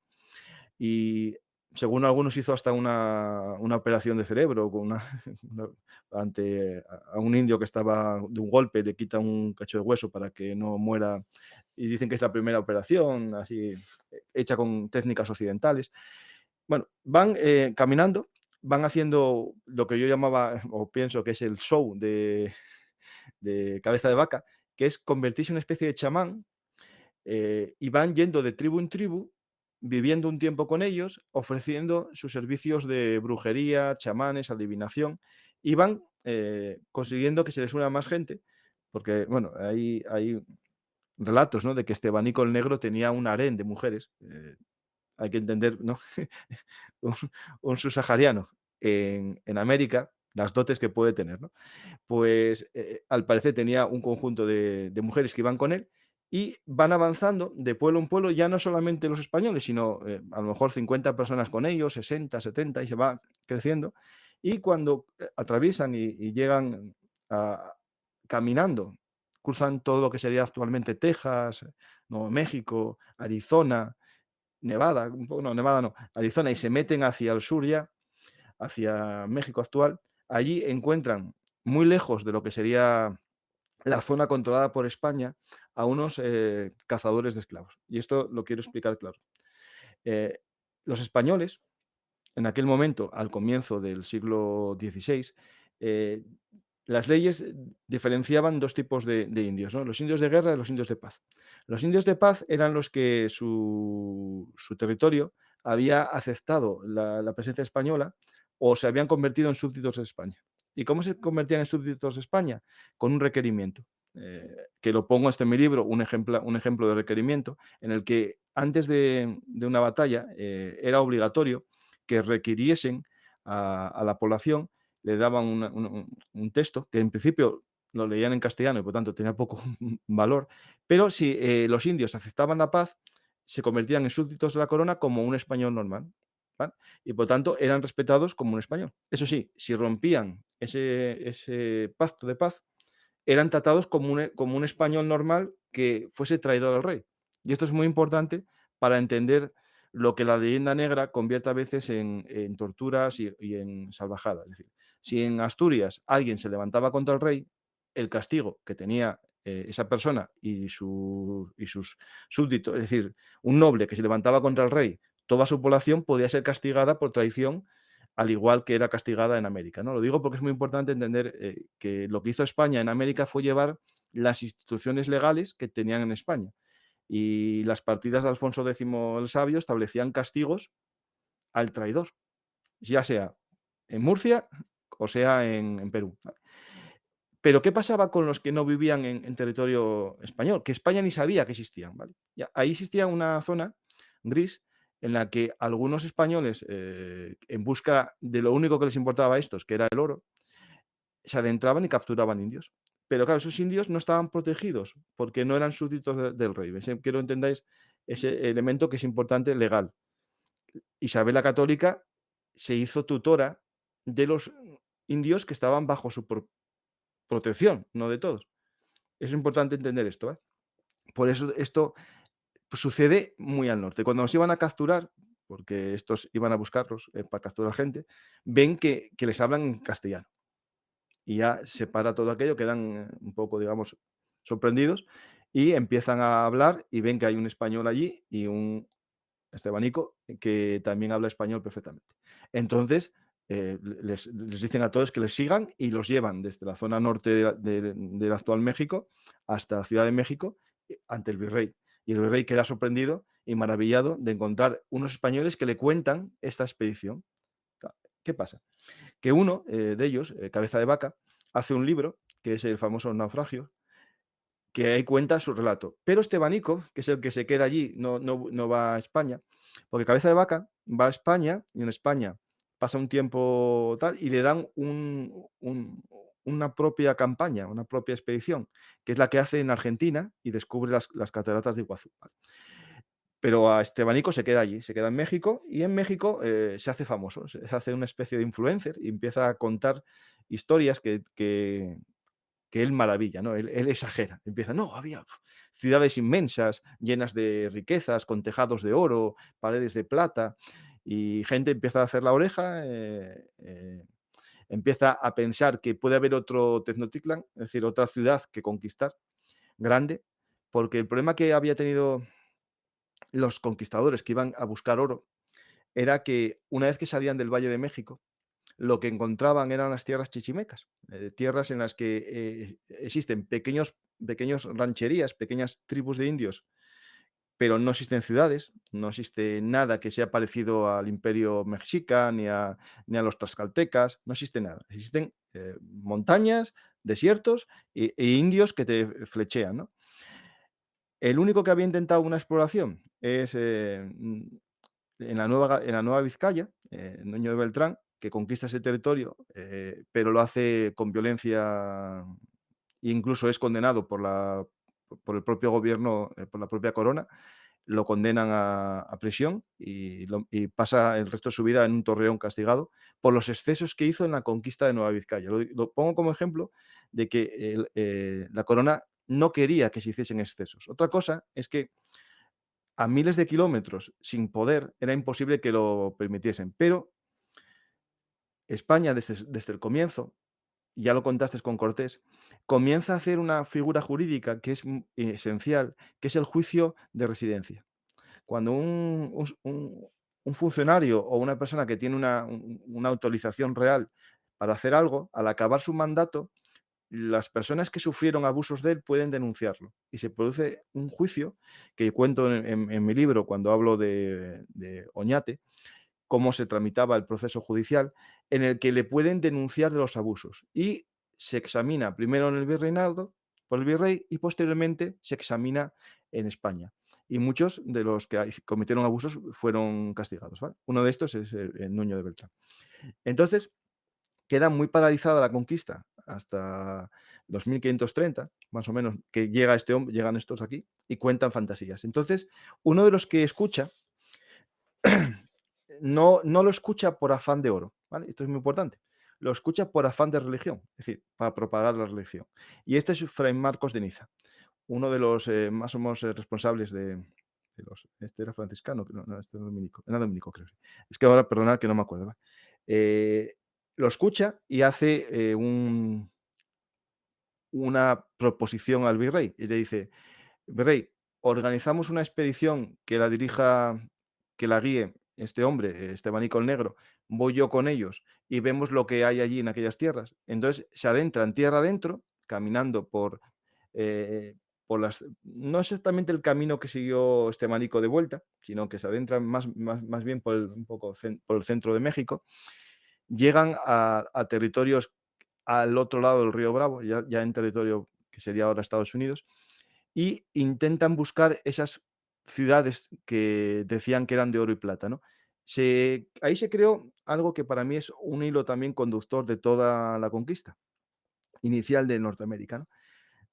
y según algunos hizo hasta una operación de cerebro con una ante a un indio que estaba de un golpe, le quita un cacho de hueso para que no muera, y dicen que es la primera operación así, hecha con técnicas occidentales. Bueno, van, caminando, van haciendo lo que yo llamaba, o pienso que es el show de Cabeza de Vaca, que es convertirse en una especie de chamán, y van yendo de tribu en tribu, viviendo un tiempo con ellos, ofreciendo sus servicios de brujería, chamanes, adivinación, y van, consiguiendo que se les una más gente, porque, bueno, hay relatos, ¿no?, de que Estebanico el Negro tenía un harén de mujeres, hay que entender, ¿no?, un un subsahariano en América, las dotes que puede tener, ¿no? Pues, al parecer tenía un conjunto de mujeres que iban con él y van avanzando de pueblo en pueblo, ya no solamente los españoles, sino, a lo mejor 50 personas con ellos, 60, 70 y se va creciendo. Y cuando, atraviesan y llegan a caminando, cruzan todo lo que sería actualmente Texas, Nuevo México, Arizona, Nevada, un poco no, Nevada no, Arizona, y se meten hacia el sur ya, hacia México actual. Allí encuentran, muy lejos de lo que sería la zona controlada por España, a unos cazadores de esclavos. Y esto lo quiero explicar claro. Eh, los españoles, en aquel momento, al comienzo del siglo XVI, eh, las leyes diferenciaban dos tipos de indios, ¿no? Los indios de guerra y los indios de paz. Los indios de paz eran los que su territorio había aceptado la presencia española o se habían convertido en súbditos de España. ¿Y cómo se convertían en súbditos de España? Con un requerimiento, que lo pongo en mi libro, un ejemplo de requerimiento, en el que antes de una batalla era obligatorio que requiriesen a la población, le daban un texto que en principio lo leían en castellano y por tanto tenía poco valor, pero si los indios aceptaban la paz, se convertían en súbditos de la corona como un español normal, ¿vale? Y por tanto eran respetados como un español. Eso sí, si rompían ese pacto de paz, eran tratados como un español normal que fuese traidor al rey. Y esto es muy importante para entender lo que la leyenda negra convierte a veces en torturas y en salvajadas. Es decir, si en Asturias alguien se levantaba contra el rey, el castigo que tenía esa persona y sus súbditos, es decir, un noble que se levantaba contra el rey, toda su población podía ser castigada por traición, al igual que era castigada en América, ¿no? Lo digo porque es muy importante entender que lo que hizo España en América fue llevar las instituciones legales que tenían en España. Y las partidas de Alfonso X el Sabio establecían castigos al traidor, ya sea en Murcia o sea en Perú. Pero, ¿qué pasaba con los que no vivían en territorio español? Que España ni sabía que existían, ¿vale? Ya, ahí existía una zona gris en la que algunos españoles, en busca de lo único que les importaba a estos, que era el oro, se adentraban y capturaban indios. Pero claro, esos indios no estaban protegidos porque no eran súbditos del rey. Quiero entendáis ese elemento que es importante legal. Isabel la Católica se hizo tutora de los indios que estaban bajo su protección, no de todos. Es importante entender esto, ¿eh? Por eso esto sucede muy al norte. Cuando nos iban a capturar, porque estos iban a buscarlos para capturar gente, ven que les hablan en castellano. Y ya se para todo aquello, quedan un poco, digamos, sorprendidos y empiezan a hablar y ven que hay un español allí y un estebanico que también habla español perfectamente. Entonces, les dicen a todos que les sigan y los llevan desde la zona norte del actual México hasta Ciudad de México ante el virrey. Y el virrey queda sorprendido y maravillado de encontrar unos españoles que le cuentan esta expedición. ¿Qué pasa? Que uno de ellos, Cabeza de Vaca, hace un libro, que es el famoso Naufragio, que ahí cuenta su relato. Pero Estebanico, que es el que se queda allí, no va a España, porque Cabeza de Vaca va a España y en España pasa un tiempo tal y le dan una propia campaña, una propia expedición, que es la que hace en Argentina y descubre las cataratas de Iguazú. ¿Vale? Pero a Estebanico se queda allí, se queda en México y en México se hace famoso, se hace una especie de influencer y empieza a contar historias que él maravilla, ¿no? Él exagera, empieza, no, había ciudades inmensas, llenas de riquezas, con tejados de oro, paredes de plata, y gente empieza a hacer la oreja, empieza a pensar que puede haber otro Tenochtitlan, es decir, otra ciudad que conquistar, grande, porque el problema que había tenido los conquistadores que iban a buscar oro era que una vez que salían del Valle de México, lo que encontraban eran las tierras chichimecas, tierras en las que existen pequeños rancherías, pequeñas tribus de indios, pero no existen ciudades, no existe nada que sea parecido al imperio mexica ni a los tlaxcaltecas, no existe nada. Existen montañas, desiertos e indios que te flechean, ¿no? El único que había intentado una exploración es en la Nueva Vizcaya, Nuño de Beltrán, que conquista ese territorio, pero lo hace con violencia e incluso es condenado por el propio gobierno, por la propia corona, lo condenan a prisión y pasa el resto de su vida en un torreón castigado por los excesos que hizo en la conquista de Nueva Vizcaya. Lo pongo como ejemplo de que la corona no quería que se hiciesen excesos. Otra cosa es que a miles de kilómetros sin poder, era imposible que lo permitiesen. Pero España, desde el comienzo, ya lo contaste con Cortés, comienza a hacer una figura jurídica que es esencial, que es el juicio de residencia. Cuando un funcionario o una persona que tiene una autorización real para hacer algo, al acabar su mandato, las personas que sufrieron abusos de él pueden denunciarlo y se produce un juicio que cuento en mi libro cuando hablo de Oñate, cómo se tramitaba el proceso judicial, en el que le pueden denunciar de los abusos. Y se examina primero en el virreinado por el virrey y posteriormente se examina en España. Y muchos de los que cometieron abusos fueron castigados, ¿vale? Uno de estos es el Nuño de Beltrán. Entonces, queda muy paralizada la conquista hasta los 1530, más o menos, que llega este hombre, llegan estos aquí y cuentan fantasías. Entonces, uno de los que escucha no lo escucha por afán de oro, ¿vale? Esto es muy importante. Lo escucha por afán de religión, es decir, para propagar la religión. Y este es Fray Marcos de Niza, uno de los más o menos responsables de los. Este era franciscano, no, no, este era dominico, era dominico, creo. Sí. Es que ahora, perdonad que no me acuerdo. ¿Vale? Lo escucha y hace una proposición al virrey y le dice: Virrey, organizamos una expedición que la dirija, que la guíe este hombre, Estebanico el Negro, voy yo con ellos y vemos lo que hay allí en aquellas tierras. Entonces se adentran tierra adentro, caminando por las, no exactamente el camino que siguió Estebanico de vuelta, sino que se adentran más bien un poco por el centro de México, llegan a territorios al otro lado del río Bravo, ya en territorio que sería ahora Estados Unidos, y intentan buscar esas ciudades que decían que eran de oro y plata, ¿no? Ahí se creó algo que para mí es un hilo también conductor de toda la conquista inicial de Norteamérica, ¿no?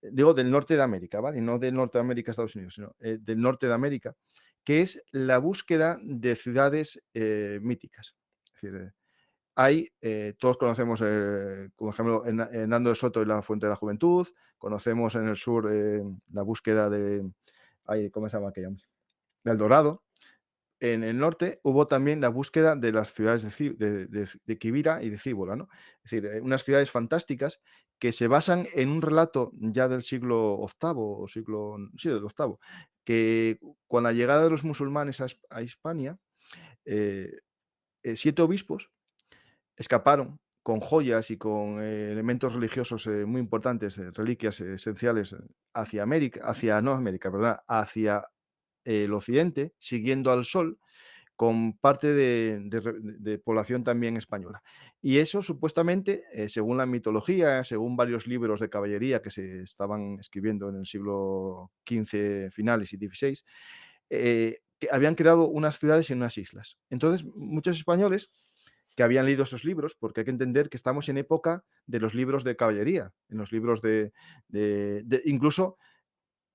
Digo, del norte de América, ¿vale? No de Norteamérica, Estados Unidos, sino del norte de América, que es la búsqueda de ciudades míticas. Es decir, todos conocemos, por ejemplo, Hernando de Soto y la Fuente de la Juventud, conocemos en el sur la búsqueda ¿cómo se llama aquella? De El Dorado. En el norte hubo también la búsqueda de las ciudades de Quivira y de Cíbola, ¿no? Es decir, unas ciudades fantásticas que se basan en un relato ya del siglo octavo o siglo, sí, del octavo, que con la llegada de los musulmanes a Hispania, eh, 7 obispos escaparon con joyas y con elementos religiosos muy importantes, reliquias esenciales hacia América, hacia, no América, perdón, hacia el occidente, siguiendo al sol, con parte de población también española. Y eso supuestamente, según la mitología, según varios libros de caballería que se estaban escribiendo en el siglo XV finales y XVI, que habían creado unas ciudades en unas islas. Entonces, muchos españoles que habían leído esos libros, porque hay que entender que estamos en época de los libros de caballería, en los libros incluso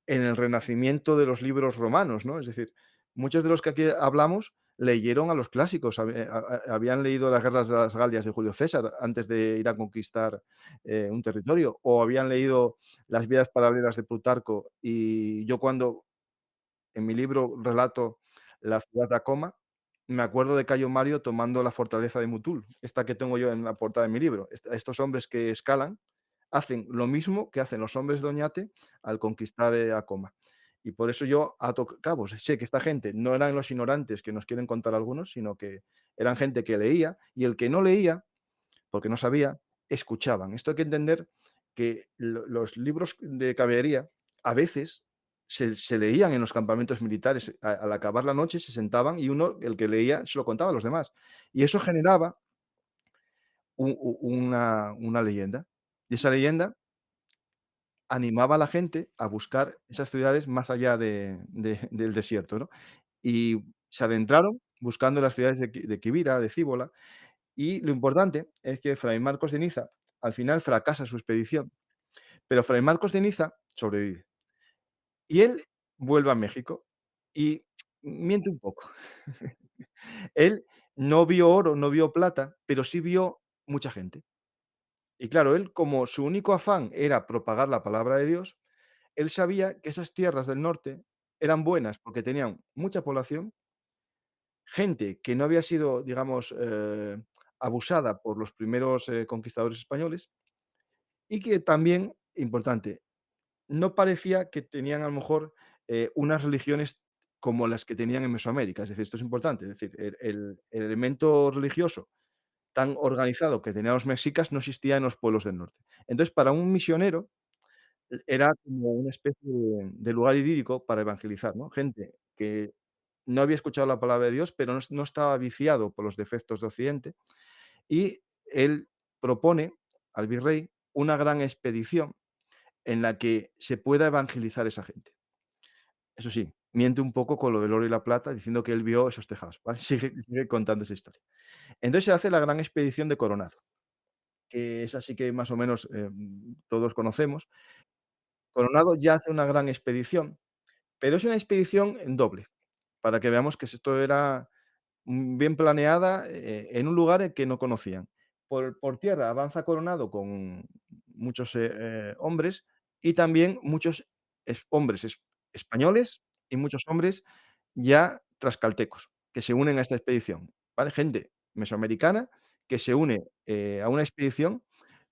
en el renacimiento de los libros romanos, ¿no? Es decir, muchos de los que aquí hablamos leyeron a los clásicos, habían leído las guerras de las Galias de Julio César antes de ir a conquistar un territorio, o habían leído las vidas paralelas de Plutarco, y yo cuando en mi libro relato la ciudad de Acoma, me acuerdo de Cayo Mario tomando la fortaleza de Mutul, esta que tengo yo en la portada de mi libro. Estos hombres que escalan hacen lo mismo que hacen los hombres de Oñate al conquistar Acoma. Y por eso yo ato cabos. Sé que esta gente no eran los ignorantes que nos quieren contar algunos, sino que eran gente que leía, y el que no leía porque no sabía, escuchaban. Esto hay que entender que los libros de caballería a veces se leían en los campamentos militares. Al acabar la noche se sentaban y uno, el que leía, se lo contaba a los demás. Y eso generaba una leyenda. Y esa leyenda animaba a la gente a buscar esas ciudades más allá del desierto, ¿no? Y se adentraron buscando las ciudades de Quivira, de Cíbola, y lo importante es que Fray Marcos de Niza al final fracasa su expedición, pero Fray Marcos de Niza sobrevive. Y él vuelve a México y miente un poco. Él no vio oro, no vio plata, pero sí vio mucha gente. Y claro, él, como su único afán era propagar la palabra de Dios, él sabía que esas tierras del norte eran buenas porque tenían mucha población, gente que no había sido, digamos, abusada por los primeros conquistadores españoles, y que también, importante, no parecía que tenían a lo mejor unas religiones como las que tenían en Mesoamérica. Es decir, esto es importante, es decir, el elemento religioso tan organizado que tenían los mexicas no existía en los pueblos del norte. Entonces, para un misionero era como una especie de lugar idílico para evangelizar, ¿no? Gente que no había escuchado la palabra de Dios, pero no estaba viciado por los defectos de Occidente, y él propone al virrey una gran expedición en la que se pueda evangelizar esa gente. Eso sí, miente un poco con lo del oro y la plata, diciendo que él vio esos tejados, ¿vale? Sigue contando esa historia. Entonces se hace la gran expedición de Coronado, que es así que más o menos, todos conocemos. Coronado ya hace una gran expedición, pero es una expedición en doble, para que veamos que esto era, bien planeada, en un lugar que no conocían. Por tierra avanza Coronado con muchos, hombres, y también muchos hombres españoles y muchos hombres ya tlaxcaltecos, que se unen a esta expedición, ¿vale? Gente mesoamericana que se une, a una expedición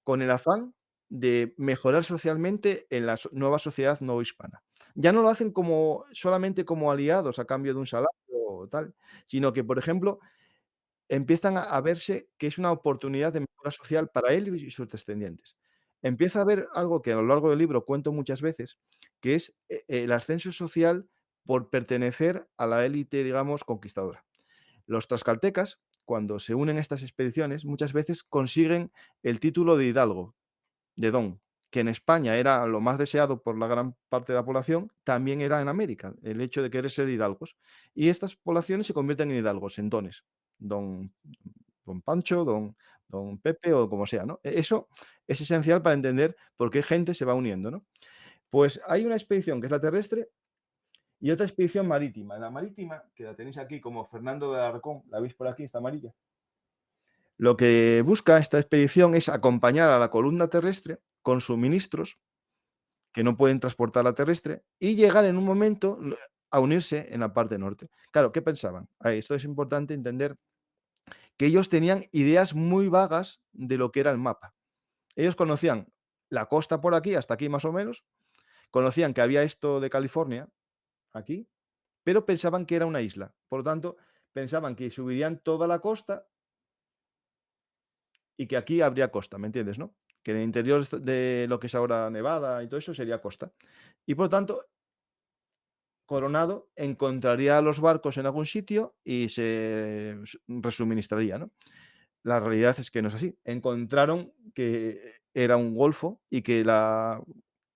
con el afán de mejorar socialmente en la nueva sociedad no hispana. Ya no lo hacen como solamente como aliados a cambio de un salario o tal, sino que, por ejemplo, empiezan a verse que es una oportunidad de mejora social para él y sus descendientes. Empieza a haber algo que a lo largo del libro cuento muchas veces, que es, el ascenso social por pertenecer a la élite, digamos, conquistadora. Los tlaxcaltecas, cuando se unen a estas expediciones, muchas veces consiguen el título de hidalgo, de don, que en España era lo más deseado por la gran parte de la población, también era en América, el hecho de querer ser hidalgos. Y estas poblaciones se convierten en hidalgos, en dones. Don don Pancho, don Pepe o como sea, ¿no? Eso es esencial para entender por qué gente se va uniendo, ¿no? Pues hay una expedición que es la terrestre y otra expedición marítima. La marítima, que la tenéis aquí como Fernando de Alarcón, la veis por aquí, está amarilla. Lo que busca esta expedición es acompañar a la columna terrestre con suministros que no pueden transportar la terrestre y llegar en un momento a unirse en la parte norte. Claro, ¿qué pensaban? Esto es importante entender que ellos tenían ideas muy vagas de lo que era el mapa. Ellos conocían la costa por aquí, hasta aquí más o menos, conocían que había esto de California, aquí, pero pensaban que era una isla. Por lo tanto, pensaban que subirían toda la costa y que aquí habría costa, ¿me entiendes, no? Que en el interior de lo que es ahora Nevada y todo eso sería costa. Y por lo tanto, Coronado encontraría los barcos en algún sitio y se resuministraría, ¿no? La realidad es que no es así. Encontraron que era un golfo y que la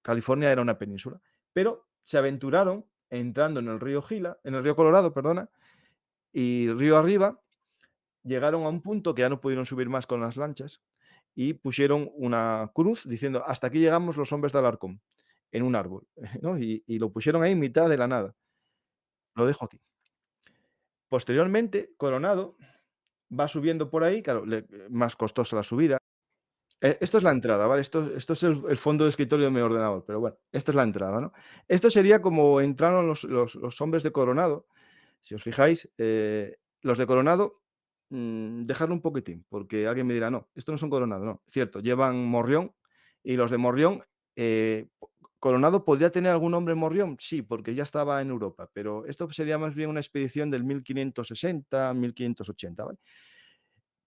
California era una península, pero se aventuraron entrando en el río Colorado, perdona, y río arriba llegaron a un punto que ya no pudieron subir más con las lanchas y pusieron una cruz diciendo: "Hasta aquí llegamos los hombres de Alarcón", en un árbol, ¿no? Y lo pusieron ahí en mitad de la nada. Lo dejo aquí. Posteriormente, Coronado va subiendo por ahí, claro, más costosa la subida. Esto es la entrada, ¿vale? Esto es el fondo de escritorio de mi ordenador, pero bueno, esta es la entrada, ¿no? Esto sería como entraron los hombres de Coronado. Si os fijáis, los de Coronado, dejadlo un poquitín, porque alguien me dirá: "No, estos no son Coronado", no, cierto, llevan morrión y los de morrión, ¿Coronado podría tener algún hombre morrión? Sí, porque ya estaba en Europa, pero esto sería más bien una expedición del 1560, 1580, ¿vale?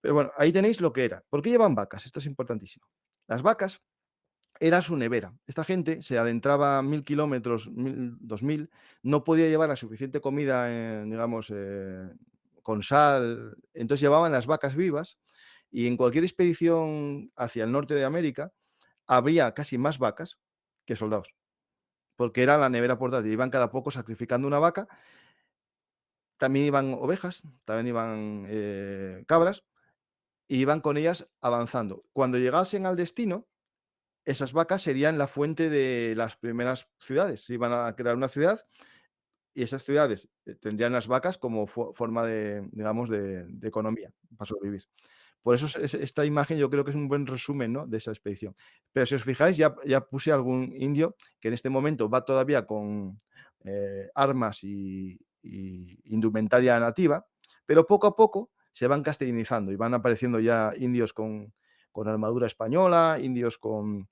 Pero bueno, ahí tenéis lo que era. ¿Por qué llevan vacas? Esto es importantísimo. Las vacas era su nevera. Esta gente se adentraba 1000 kilómetros, 2000, no podía llevar la suficiente comida, digamos, con sal. Entonces llevaban las vacas vivas y en cualquier expedición hacia el norte de América habría casi más vacas que soldados, porque era la nevera portátil. Iban cada poco sacrificando una vaca. También iban ovejas, también iban cabras, y iban con ellas avanzando. Cuando llegasen al destino, esas vacas serían la fuente de las primeras ciudades. Se iban a crear una ciudad y esas ciudades, tendrían las vacas como forma de, digamos, de economía para sobrevivir. Por eso esta imagen yo creo que es un buen resumen, ¿no?, de esa expedición. Pero si os fijáis, ya puse algún indio que en este momento va todavía con, armas y indumentaria nativa, pero poco a poco se van castellanizando y van apareciendo ya indios con armadura española, indios con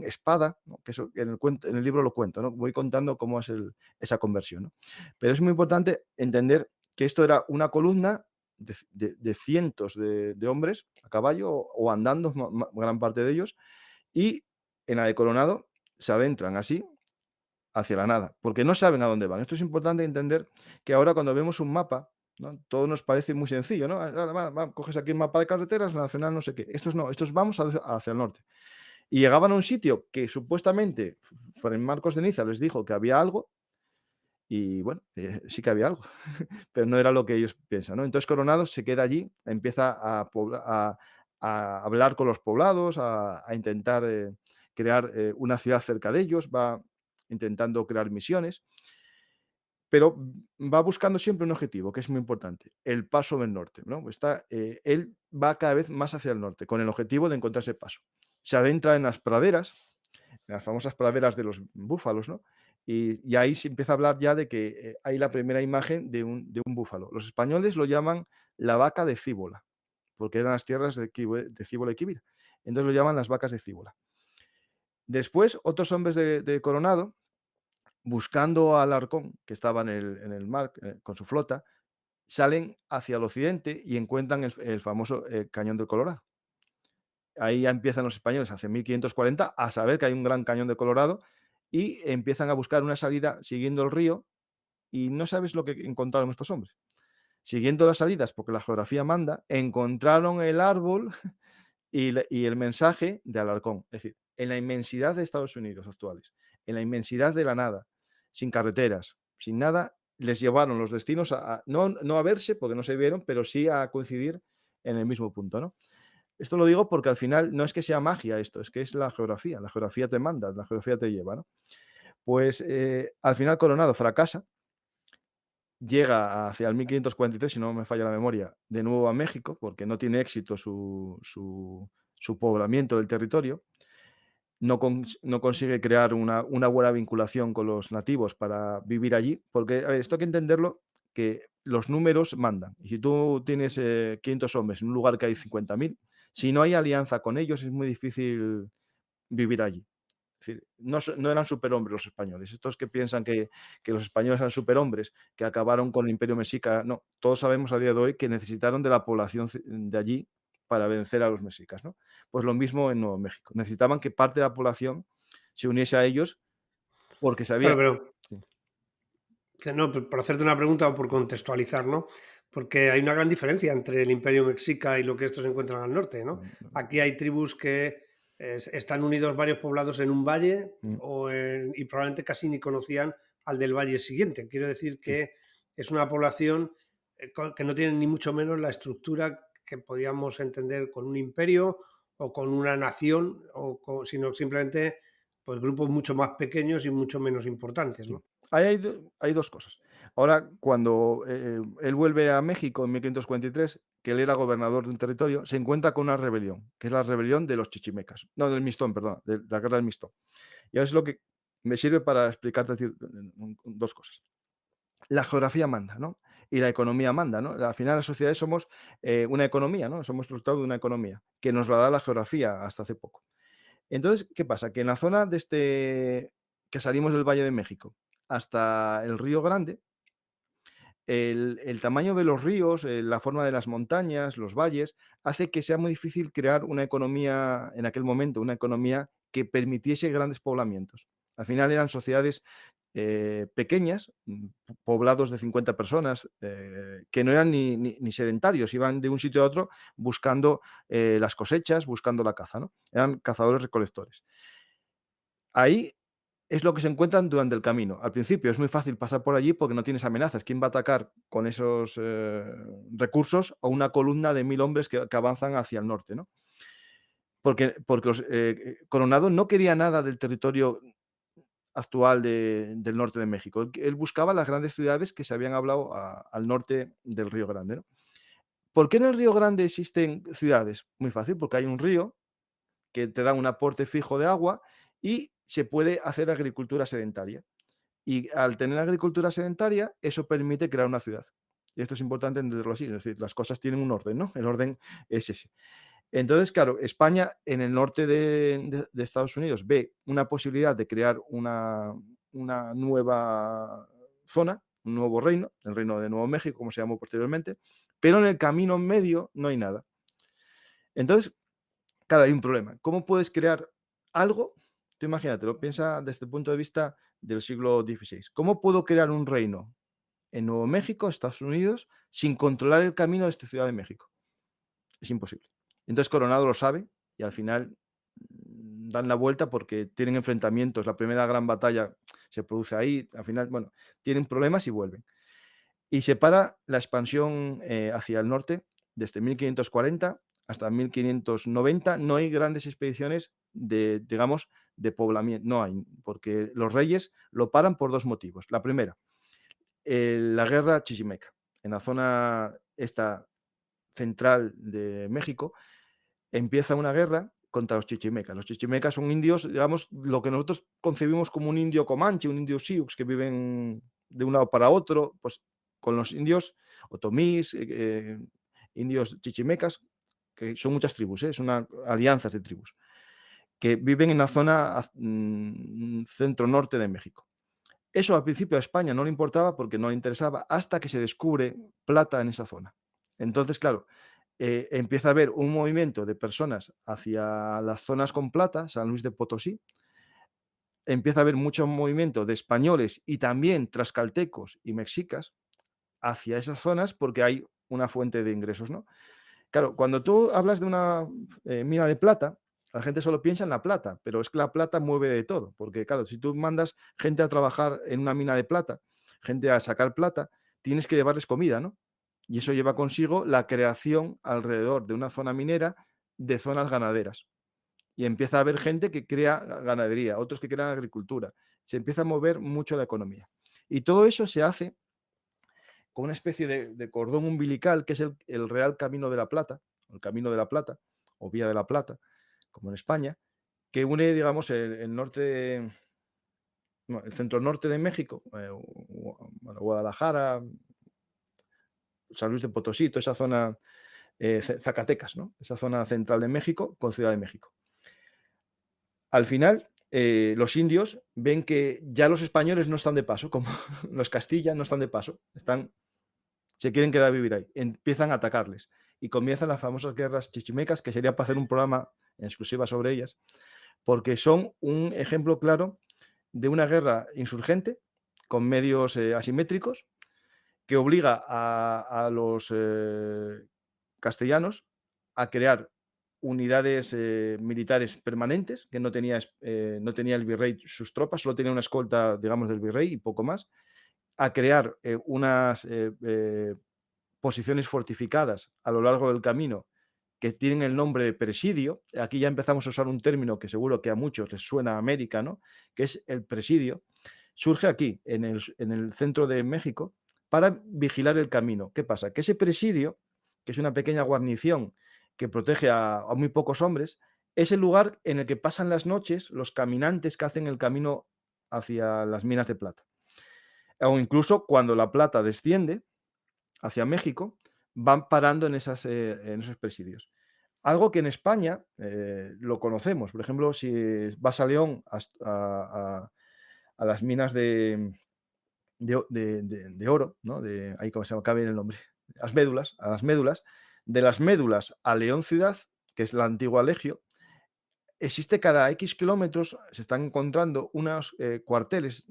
espada, ¿no? Que eso en el libro lo cuento, ¿no? Voy contando cómo es esa conversión, ¿no? Pero es muy importante entender que esto era una columna de cientos de hombres a caballo o andando, gran parte de ellos, y en la de Coronado se adentran así, hacia la nada, porque no saben a dónde van. Esto es importante entender que ahora cuando vemos un mapa, ¿no? Todo nos parece muy sencillo, ¿no? Ahora coges aquí un mapa de carreteras, la nacional, no sé qué. Estos no, estos vamos hacia el norte. Y llegaban a un sitio que supuestamente Fray Marcos de Niza les dijo que había algo, y bueno, sí que había algo, pero no era lo que ellos piensan, ¿no? Entonces Coronado se queda allí, empieza a hablar con los poblados, a intentar crear una ciudad cerca de ellos, va intentando crear misiones, pero va buscando siempre un objetivo, que es muy importante, el paso del norte, ¿no? Él va cada vez más hacia el norte, con el objetivo de encontrar ese paso. Se adentra en las praderas, las famosas praderas de los búfalos, ¿no? Y ahí se empieza a hablar ya de que hay la primera imagen de un búfalo. Los españoles lo llaman la vaca de Cíbola, porque eran las tierras de Cíbola y Quibir. Entonces lo llaman las vacas de Cíbola. Después, otros hombres de Coronado, buscando a Alarcón, que estaba en el mar con su flota, salen hacia el occidente y encuentran el famoso Cañón del Colorado. Ahí ya empiezan los españoles hacia 1540 a saber que hay un gran cañón de Colorado y empiezan a buscar una salida siguiendo el río y no sabes lo que encontraron estos hombres. Siguiendo las salidas, porque la geografía manda, encontraron el árbol y el mensaje de Alarcón. Es decir, en la inmensidad de Estados Unidos actuales, en la inmensidad de la nada, sin carreteras, sin nada, les llevaron los destinos no a verse, porque no se vieron, pero sí a coincidir en el mismo punto, ¿no? Esto lo digo porque al final no es que sea magia esto, es que es la geografía te manda, la geografía te lleva, ¿no? Pues, al final Coronado fracasa, llega hacia el 1543, si no me falla la memoria, de nuevo a México, porque no tiene éxito su poblamiento del territorio, no consigue crear una buena vinculación con los nativos para vivir allí, porque, a ver, esto hay que entenderlo, que los números mandan. Y si tú tienes 500 hombres en un lugar que hay 50.000, si no hay alianza con ellos, es muy difícil vivir allí. Es decir, no eran superhombres los españoles. Estos que piensan que los españoles eran superhombres, que acabaron con el imperio mexica, no. Todos sabemos a día de hoy que necesitaron de la población de allí para vencer a los mexicas, ¿no? Pues lo mismo en Nuevo México. Necesitaban que parte de la población se uniese a ellos porque Claro, sabían. pero Sí, que no, por hacerte una pregunta o por contextualizar, ¿no? Porque hay una gran diferencia entre el Imperio Mexica y lo que estos encuentran al norte, ¿no? Aquí hay tribus que están unidos varios poblados en un valle mm, y probablemente casi ni conocían al del valle siguiente. Quiero decir sí. que es una población que no tiene ni mucho menos la estructura que podríamos entender con un imperio o con una nación, sino simplemente pues grupos mucho más pequeños y mucho menos importantes, Sí. ¿no? Ahí hay 2 cosas. Ahora, cuando, él vuelve a México en 1543, que él era gobernador de un territorio, se encuentra con una rebelión, que es la rebelión de los chichimecas. No, del Mixtón, perdona, de la guerra del Mixtón. Y ahora es lo que me sirve para explicarte 2 cosas. La geografía manda, ¿no? Y la economía manda, ¿no? Al final las sociedades somos, una economía, ¿no? Somos resultado de una economía, que nos la da la geografía hasta hace poco. Entonces, ¿qué pasa? Que en la zona que salimos del Valle de México hasta el Río Grande, el tamaño de los ríos, la forma de las montañas, los valles, hace que sea muy difícil crear una economía, en aquel momento, una economía que permitiese grandes poblamientos. Al final eran sociedades pequeñas, poblados de 50 personas, que no eran ni sedentarios, iban de un sitio a otro buscando las cosechas, buscando la caza, ¿no? Eran cazadores-recolectores. Ahí es lo que se encuentran durante el camino. Al principio es muy fácil pasar por allí porque no tienes amenazas. ¿Quién va a atacar con esos recursos a una columna de 1.000 hombres que avanzan hacia el norte, ¿no? Porque Coronado no quería nada del territorio actual del norte de México. Él buscaba las grandes ciudades que se habían hablado al norte del Río Grande, ¿no? ¿Por qué en el Río Grande existen ciudades? Muy fácil, porque hay un río que te da un aporte fijo de agua y se puede hacer agricultura sedentaria. Y al tener agricultura sedentaria, eso permite crear una ciudad. Y esto es importante entenderlo así, es decir, las cosas tienen un orden, ¿no? El orden es ese. Entonces, claro, España en el norte de Estados Unidos ve una posibilidad de crear una nueva zona, un nuevo reino, el reino de Nuevo México, como se llamó posteriormente, pero en el camino en medio no hay nada. Entonces, claro, hay un problema. ¿Cómo puedes crear algo tú imagínatelo, piensa desde el punto de vista del siglo XVI. ¿Cómo puedo crear un reino en Nuevo México, Estados Unidos, sin controlar el camino desde Ciudad de México? Es imposible. Entonces Coronado lo sabe y al final dan la vuelta porque tienen enfrentamientos. La primera gran batalla se produce ahí. Al final, bueno, tienen problemas y vuelven. Y se para la expansión hacia el norte desde 1540 hasta 1590. No hay grandes expediciones de, digamos, de poblamiento. No hay, porque los reyes lo paran por dos motivos. La primera, la guerra chichimeca. En la zona esta central de México empieza una guerra contra los chichimecas. Los chichimecas son indios, digamos, lo que nosotros concebimos como un indio comanche, un indio sioux, que viven de un lado para otro, pues con los indios otomís, indios chichimecas, que son muchas tribus, son alianzas de tribus, que viven en la zona centro-norte de México. Eso al principio a España no le importaba porque no le interesaba hasta que se descubre plata en esa zona. Entonces, claro, empieza a haber un movimiento de personas hacia las zonas con plata, San Luis de Potosí, empieza a haber mucho movimiento de españoles y también tlaxcaltecos y mexicas hacia esas zonas porque hay una fuente de ingresos, ¿no? Claro, cuando tú hablas de una mina de plata, la gente solo piensa en la plata, pero es que la plata mueve de todo, porque claro, si tú mandas gente a trabajar en una mina de plata, gente a sacar plata, tienes que llevarles comida, ¿no? Y eso lleva consigo la creación alrededor de una zona minera de zonas ganaderas. Y empieza a haber gente que crea ganadería, otros que crean agricultura. Se empieza a mover mucho la economía. Y todo eso se hace con una especie de cordón umbilical, que es el Real Camino de la Plata, el Camino de la Plata, o Vía de la Plata, como en España, que une, digamos, el norte no, el centro norte de México, bueno, Guadalajara, San Luis de Potosí, toda esa zona, Zacatecas, ¿no? Esa zona central de México con Ciudad de México. Al final, los indios ven que ya los españoles no están de paso, como los Castilla no están de paso, se quieren quedar a vivir ahí, empiezan a atacarles y comienzan las famosas guerras chichimecas, que sería para hacer un programa en exclusiva sobre ellas, porque son un ejemplo claro de una guerra insurgente con medios asimétricos que obliga a los castellanos a crear unidades militares permanentes, que no tenía el virrey sus tropas, solo tenía una escolta, digamos, del virrey y poco más, a crear unas posiciones fortificadas a lo largo del camino que tienen el nombre de presidio. Aquí ya empezamos a usar un término que seguro que a muchos les suena a América, ¿no? Que es el presidio. Surge aquí, en el centro de México, para vigilar el camino. ¿Qué pasa? Que ese presidio, que es una pequeña guarnición que protege a muy pocos hombres, es el lugar en el que pasan las noches los caminantes que hacen el camino hacia las minas de plata. O incluso cuando la plata desciende hacia México, van parando en esos presidios. Algo que en España lo conocemos. Por ejemplo, si vas a León a las minas de oro, ¿no? Ahí como se me acaba bien el nombre, a las médulas, de las médulas a León ciudad, que es la antigua Legio, existe cada X kilómetros, se están encontrando unos cuarteles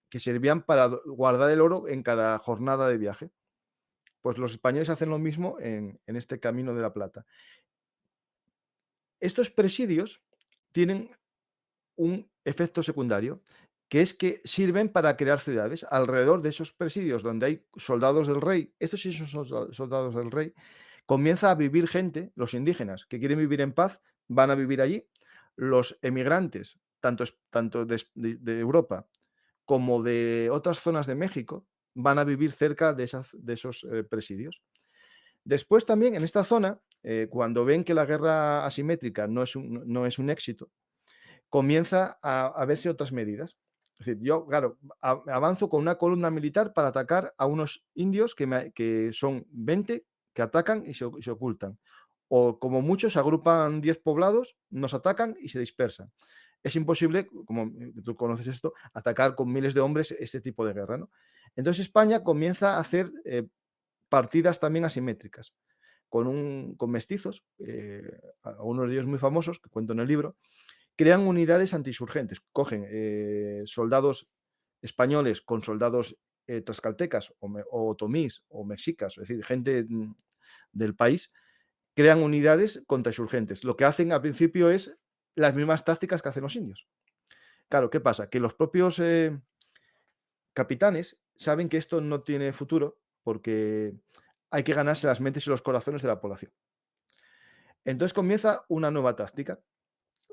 que servían para guardar el oro en cada jornada de viaje. Pues los españoles hacen lo mismo en este Camino de la Plata. Estos presidios tienen un efecto secundario, que es que sirven para crear ciudades. Alrededor de esos presidios donde hay soldados del rey, estos sí son soldados del rey, comienza a vivir gente, los indígenas que quieren vivir en paz, van a vivir allí. Los emigrantes, tanto de Europa como de otras zonas de México, van a vivir cerca de esos presidios. Después también en esta zona, cuando ven que la guerra asimétrica no es un éxito, comienza a verse otras medidas. Es decir, yo, claro, avanzo con una columna militar para atacar a unos indios que son 20 que atacan y se ocultan. O como muchos agrupan 10 poblados, nos atacan y se dispersan. Es imposible, como tú conoces esto, atacar con miles de hombres este tipo de guerra, ¿no? Entonces España comienza a hacer partidas también asimétricas con mestizos, algunos de ellos muy famosos, que cuento en el libro, crean unidades antiinsurgentes. Cogen soldados españoles con soldados tlaxcaltecas o otomís o mexicas, es decir, gente del país, crean unidades contrainsurgentes. Lo que hacen al principio es las mismas tácticas que hacen los indios. Claro, ¿qué pasa? Que los propios capitanes saben que esto no tiene futuro porque hay que ganarse las mentes y los corazones de la población. Entonces comienza una nueva táctica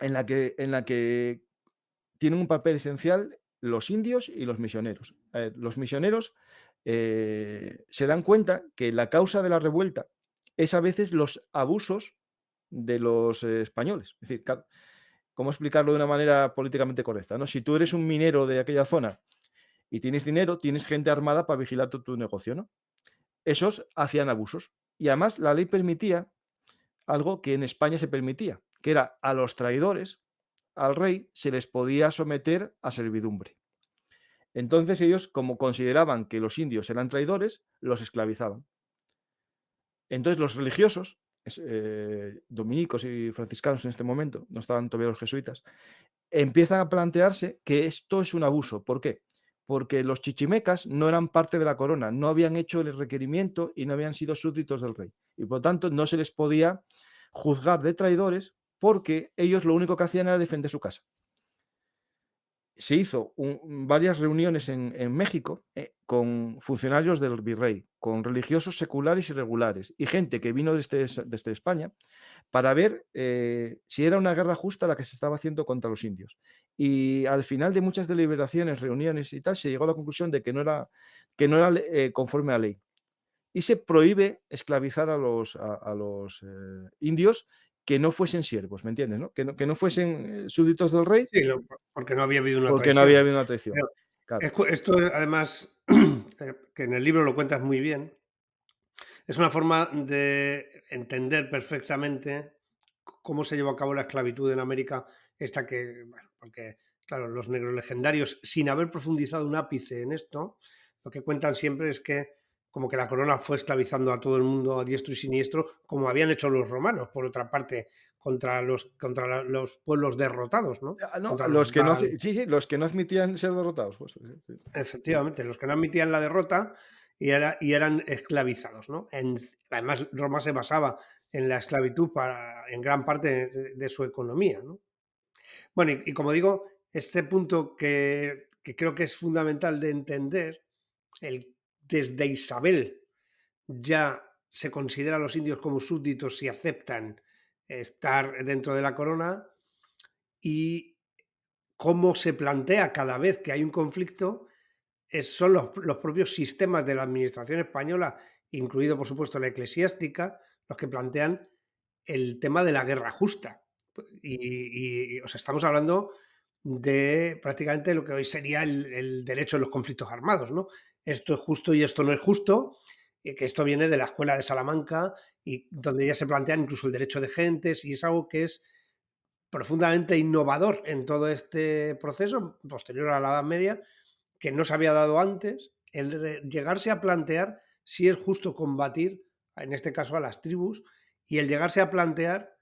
en la que tienen un papel esencial los indios y los misioneros. A ver, los misioneros se dan cuenta que la causa de la revuelta es a veces los abusos de los españoles. Es decir, ¿cómo explicarlo de una manera políticamente correcta? ¿No? Si tú eres un minero de aquella zona y tienes dinero, tienes gente armada para vigilar tu negocio, ¿no? Esos hacían abusos. Y además la ley permitía algo que en España se permitía, que era a los traidores, al rey, se les podía someter a servidumbre. Entonces ellos, como consideraban que los indios eran traidores, los esclavizaban. Entonces los religiosos, dominicos y franciscanos en este momento, no estaban todavía los jesuitas, empiezan a plantearse que esto es un abuso. ¿Por qué? Porque los chichimecas no eran parte de la corona, no habían hecho el requerimiento y no habían sido súbditos del rey. Y por lo tanto no se les podía juzgar de traidores porque ellos lo único que hacían era defender su casa. Se hizo varias reuniones en México con funcionarios del virrey, con religiosos seculares y regulares, y gente que vino desde España para ver si era una guerra justa la que se estaba haciendo contra los indios. Y al final de muchas deliberaciones, reuniones y tal, se llegó a la conclusión de que no era conforme a ley. Y se prohíbe esclavizar a los indios que no fuesen siervos, ¿me entiendes? ¿No? Que no fuesen súbditos del rey Sí, porque no había habido una porque no había traición. habido una traición. Pero Claro. esto además, que en el libro lo cuentas muy bien, es una forma de entender perfectamente cómo se llevó a cabo la esclavitud en América, esta que, bueno, porque, claro, los negros legendarios, sin haber profundizado un ápice en esto, lo que cuentan siempre es que como que la corona fue esclavizando a todo el mundo a diestro y siniestro, como habían hecho los romanos, por otra parte, contra los pueblos derrotados, ¿no? No, Contra los los que no Gal, sí, sí, los que no admitían ser derrotados, pues, sí, sí. efectivamente, los que no admitían la derrota y eran esclavizados, ¿no? Además, Roma se basaba en la esclavitud en gran parte de su economía, ¿no? Bueno, y como digo, este punto que creo que es fundamental de entender, desde Isabel ya se considera a los indios como súbditos si aceptan estar dentro de la corona, y cómo se plantea cada vez que hay un conflicto son los propios sistemas de la administración española, incluido por supuesto la eclesiástica, los que plantean el tema de la guerra justa. O sea, estamos hablando de prácticamente lo que hoy sería el derecho de los conflictos armados, ¿no? Esto es justo y esto no es justo, y que esto viene de la escuela de Salamanca, y donde ya se plantean incluso el derecho de gentes, y es algo que es profundamente innovador en todo este proceso, posterior a la Edad Media, que no se había dado antes, el llegarse a plantear si es justo combatir, en este caso a las tribus, y el llegarse a plantear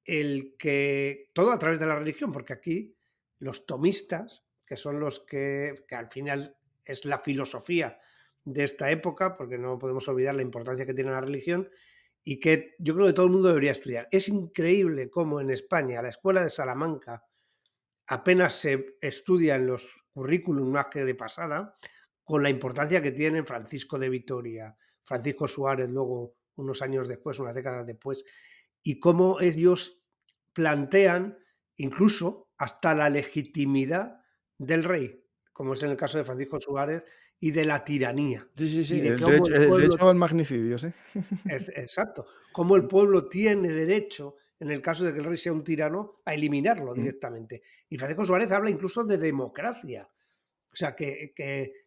el que todo a través de la religión, porque aquí los tomistas, que son los que al final es la filosofía de esta época, porque no podemos olvidar la importancia que tiene la religión, y que yo creo que todo el mundo debería estudiar. Es increíble cómo en España la escuela de Salamanca apenas se estudia en los currículum más que de pasada, con la importancia que tienen Francisco de Vitoria, Francisco Suárez, luego unos años después, unas décadas después, y cómo ellos plantean incluso hasta la legitimidad del rey, como es en el caso de Francisco Suárez, y de la tiranía, Sí, sí, sí, y de el cómo derecho el el pueblo derecho al magnicidio, sí. Exacto. Cómo el pueblo tiene derecho, en el caso de que el rey sea un tirano, a eliminarlo Ujú. directamente. Y Francisco Suárez habla incluso de democracia. O sea, que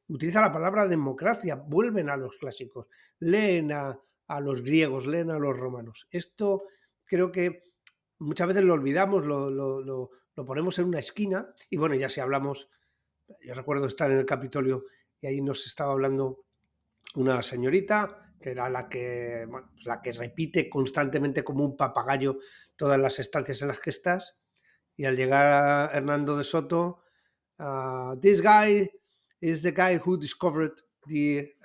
utiliza la palabra democracia. Vuelven a los clásicos. Leen a los griegos, leen a los romanos. Esto creo que muchas veces lo olvidamos, lo ponemos en una esquina. Y bueno, ya si hablamos, yo recuerdo estar en el Capitolio y ahí nos estaba hablando una señorita que era bueno, la que repite constantemente como un papagayo todas las estancias en las que estás, y al llegar a Hernando de Soto, this guy is the guy who discovered the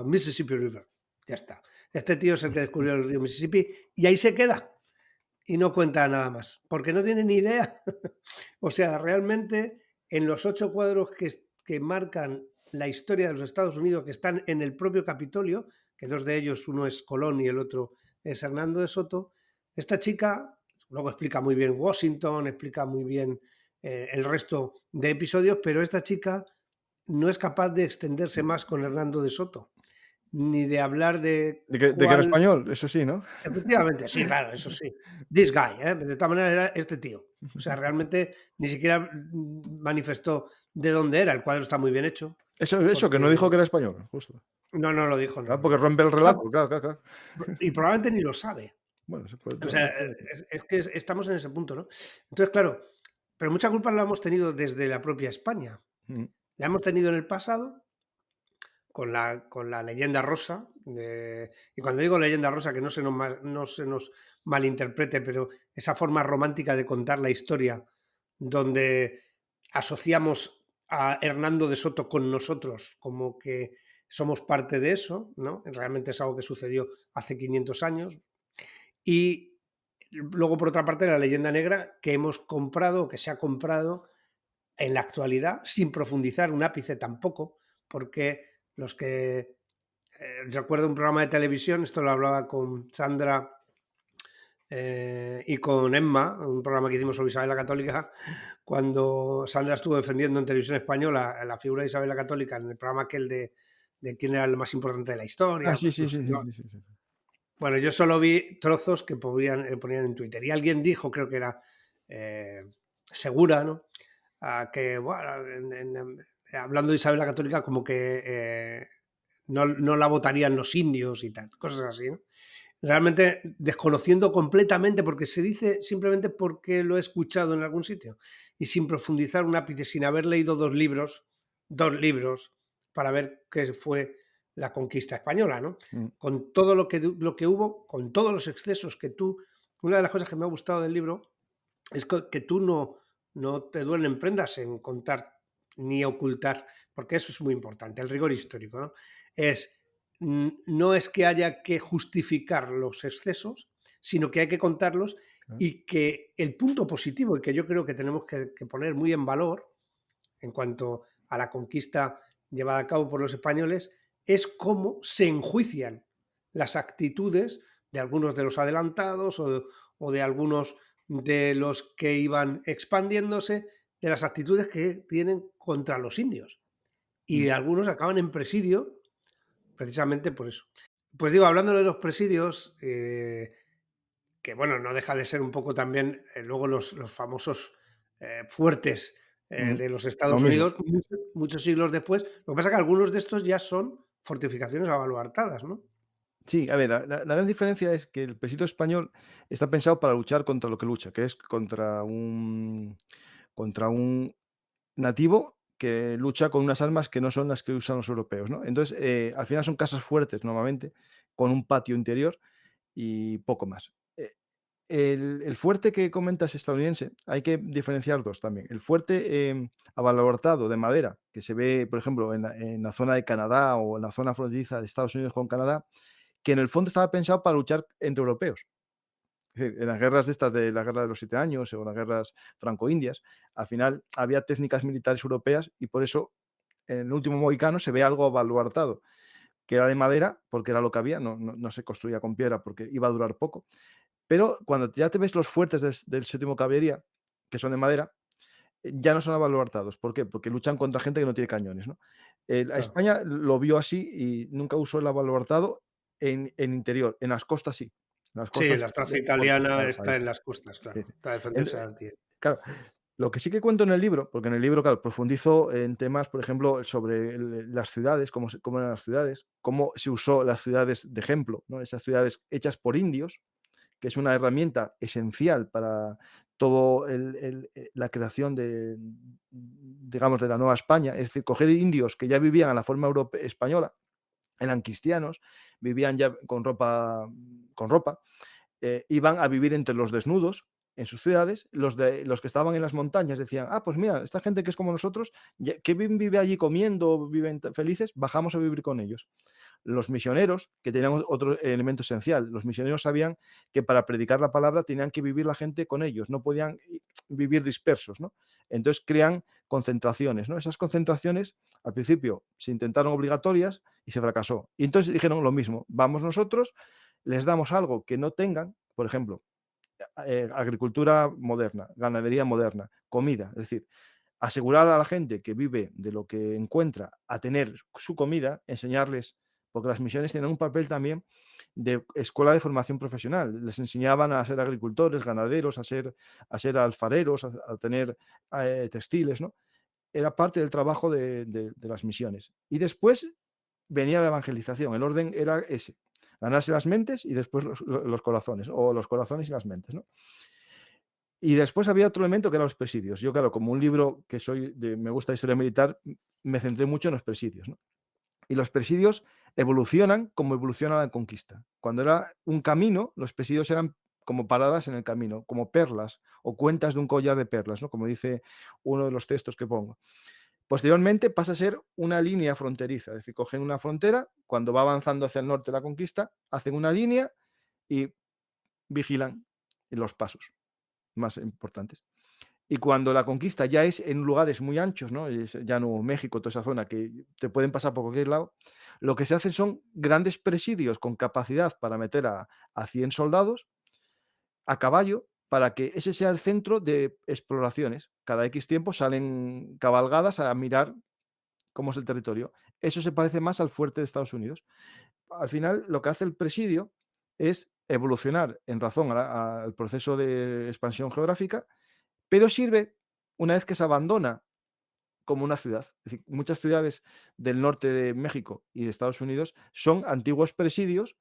Mississippi River. Ya está. Este tío es el que descubrió el río Mississippi y ahí se queda y no cuenta nada más, porque no tiene ni idea. O sea, realmente en los 8 cuadros que marcan la historia de los Estados Unidos, que están en el propio Capitolio, que 2 de ellos, uno es Colón y el otro es Hernando de Soto, esta chica luego explica muy bien Washington, explica muy bien el resto de episodios, pero esta chica no es capaz de extenderse más con Hernando de Soto, ni de hablar de De que era cuál. español, eso sí, ¿no? Efectivamente, sí, claro, eso sí. This guy, ¿eh? De todas maneras era este tío. O sea, realmente ni siquiera manifestó de dónde era. El cuadro está muy bien hecho, Eso, que no porque dijo que era español, justo. no, no lo dijo, no, Claro, no. porque rompe el No, relato, claro, claro, claro. y probablemente ni lo sabe. Bueno, se puede O sea, puede. es que estamos en ese punto, ¿no? Entonces, claro, pero mucha culpa la hemos tenido desde la propia España. Mm. La hemos tenido en el pasado con la leyenda rosa. Y cuando digo leyenda rosa, que no se nos malinterprete, pero esa forma romántica de contar la historia, donde asociamos a Hernando de Soto con nosotros, como que somos parte de eso, ¿no? Realmente es algo que sucedió hace 500 años. Y luego, por otra parte, la leyenda negra que hemos comprado, que se ha comprado en la actualidad, sin profundizar un ápice tampoco, porque los que recuerdo un programa de televisión, esto lo hablaba con Sandra y con Emma, un programa que hicimos sobre Isabel la Católica, cuando Sandra estuvo defendiendo en televisión española la figura de Isabel la Católica en el programa aquel de quién era el más importante de la Ah, historia. sí, No sí, sé, sí, sí, sí, sí, sí. bueno, yo solo vi trozos que ponían en Twitter y alguien dijo, creo que era eh, Segura, ¿no? Que, bueno, hablando de Isabel la Católica, como que no la votarían los indios y tal, cosas así, ¿no? Realmente desconociendo completamente, porque se dice simplemente porque lo he escuchado en algún sitio y sin profundizar un ápice, sin haber leído dos libros para ver qué fue la conquista española, ¿no? Mm. Con todo lo que hubo, con todos los excesos que tú. Una de las cosas que me ha gustado del libro es que tú no te duelen prendas en contar ni ocultar, porque eso es muy importante, el rigor histórico, ¿no? Es, no es que haya que justificar los excesos, sino que hay que contarlos Claro. y que el punto positivo y que yo creo que tenemos que poner muy en valor en cuanto a la conquista llevada a cabo por los españoles es cómo se enjuician las actitudes de algunos de los adelantados o de algunos de los que iban expandiéndose, de las actitudes que tienen contra los indios. Mm. Y algunos acaban en presidio precisamente por eso. Pues digo, hablando de los presidios, que bueno, no deja de ser un poco también luego los famosos fuertes Mm. de los Lo Estados mismo. Unidos, muchos siglos después. Lo que pasa es que algunos de estos ya son fortificaciones abaluartadas, ¿no? Sí, a ver, la gran diferencia es que el pesito español está pensado para luchar contra lo que lucha, que es contra un nativo que lucha con unas armas que no son las que usan los europeos, ¿no? Entonces, al final son casas fuertes normalmente, con un patio interior y poco más. El fuerte que comentas estadounidense, hay que diferenciar 2 también. El fuerte, abalauestado de madera, que se ve, por ejemplo, en la zona de Canadá o en la zona fronteriza de Estados Unidos con Canadá, que en el fondo estaba pensado para luchar entre europeos. Es decir, en las guerras estas de la guerra de los 7 años o las guerras franco-indias, al final había técnicas militares europeas y por eso en el último mohicano se ve algo abaluartado, que era de madera, porque era lo que había, no se construía con piedra porque iba a durar poco. Pero cuando ya te ves los fuertes del séptimo caballería, que son de madera, ya no son abaluartados. ¿Por qué? Porque luchan contra gente que no tiene cañones, ¿no? A Claro. España lo vio así y nunca usó el abaluartado en interior, en las costas sí. En las Sí, costas la estancia fuertes, italiana claro, ahí está en está. las costas, Sí, claro, sí. para defenderse de Artieda. Claro, lo que sí que cuento en el libro, porque en el libro, claro, profundizo en temas, por ejemplo, sobre las ciudades, cómo eran las ciudades, cómo se usó las ciudades de ejemplo, ¿no? Esas ciudades hechas por indios, que es una herramienta esencial para todo la creación de, digamos, de la Nueva España. Es decir, coger indios que ya vivían a la forma española, eran cristianos, vivían ya con ropa, iban a vivir entre los desnudos, en sus ciudades, los que estaban en las montañas decían: "Ah, pues mira, esta gente que es como nosotros, que bien vive allí comiendo, viven felices, bajamos a vivir con ellos". Los misioneros, que tenían otro elemento esencial, los misioneros sabían que para predicar la palabra tenían que vivir la gente con ellos, no podían vivir dispersos, ¿no? Entonces crean concentraciones, ¿no? Esas concentraciones al principio se intentaron obligatorias y se fracasó. Y entonces dijeron lo mismo: vamos nosotros, les damos algo que no tengan, por ejemplo, agricultura moderna, ganadería moderna, comida, es decir, asegurar a la gente que vive de lo que encuentra a tener su comida, enseñarles, porque las misiones tienen un papel también de escuela de formación profesional. Les enseñaban a ser agricultores, ganaderos, a ser alfareros, a tener textiles, ¿no? Era parte del trabajo de las misiones. Y después venía la evangelización. El orden era ese: ganarse las mentes y después los corazones, o los corazones y las mentes, ¿no? Y después había otro elemento que eran los presidios. Yo, claro, como un libro que me gusta la historia militar, me centré mucho en los presidios, ¿no? Y los presidios evolucionan como evoluciona la conquista. Cuando era un camino, los presidios eran como paradas en el camino, como perlas o cuentas de un collar de perlas, ¿no? Como dice uno de los textos que pongo. Posteriormente pasa a ser una línea fronteriza, es decir, cogen una frontera, cuando va avanzando hacia el norte la conquista, hacen una línea y vigilan los pasos más importantes. Y cuando la conquista ya es en lugares muy anchos, ¿no? Es ya Nuevo México, toda esa zona que te pueden pasar por cualquier lado, lo que se hacen son grandes presidios con capacidad para meter a 100 soldados a caballo, para que ese sea el centro de exploraciones. Cada X tiempo salen cabalgadas a mirar cómo es el territorio. Eso se parece más al fuerte de Estados Unidos. Al final, lo que hace el presidio es evolucionar en razón al proceso de expansión geográfica, pero sirve una vez que se abandona como una ciudad. Es decir, muchas ciudades del norte de México y de Estados Unidos son antiguos presidios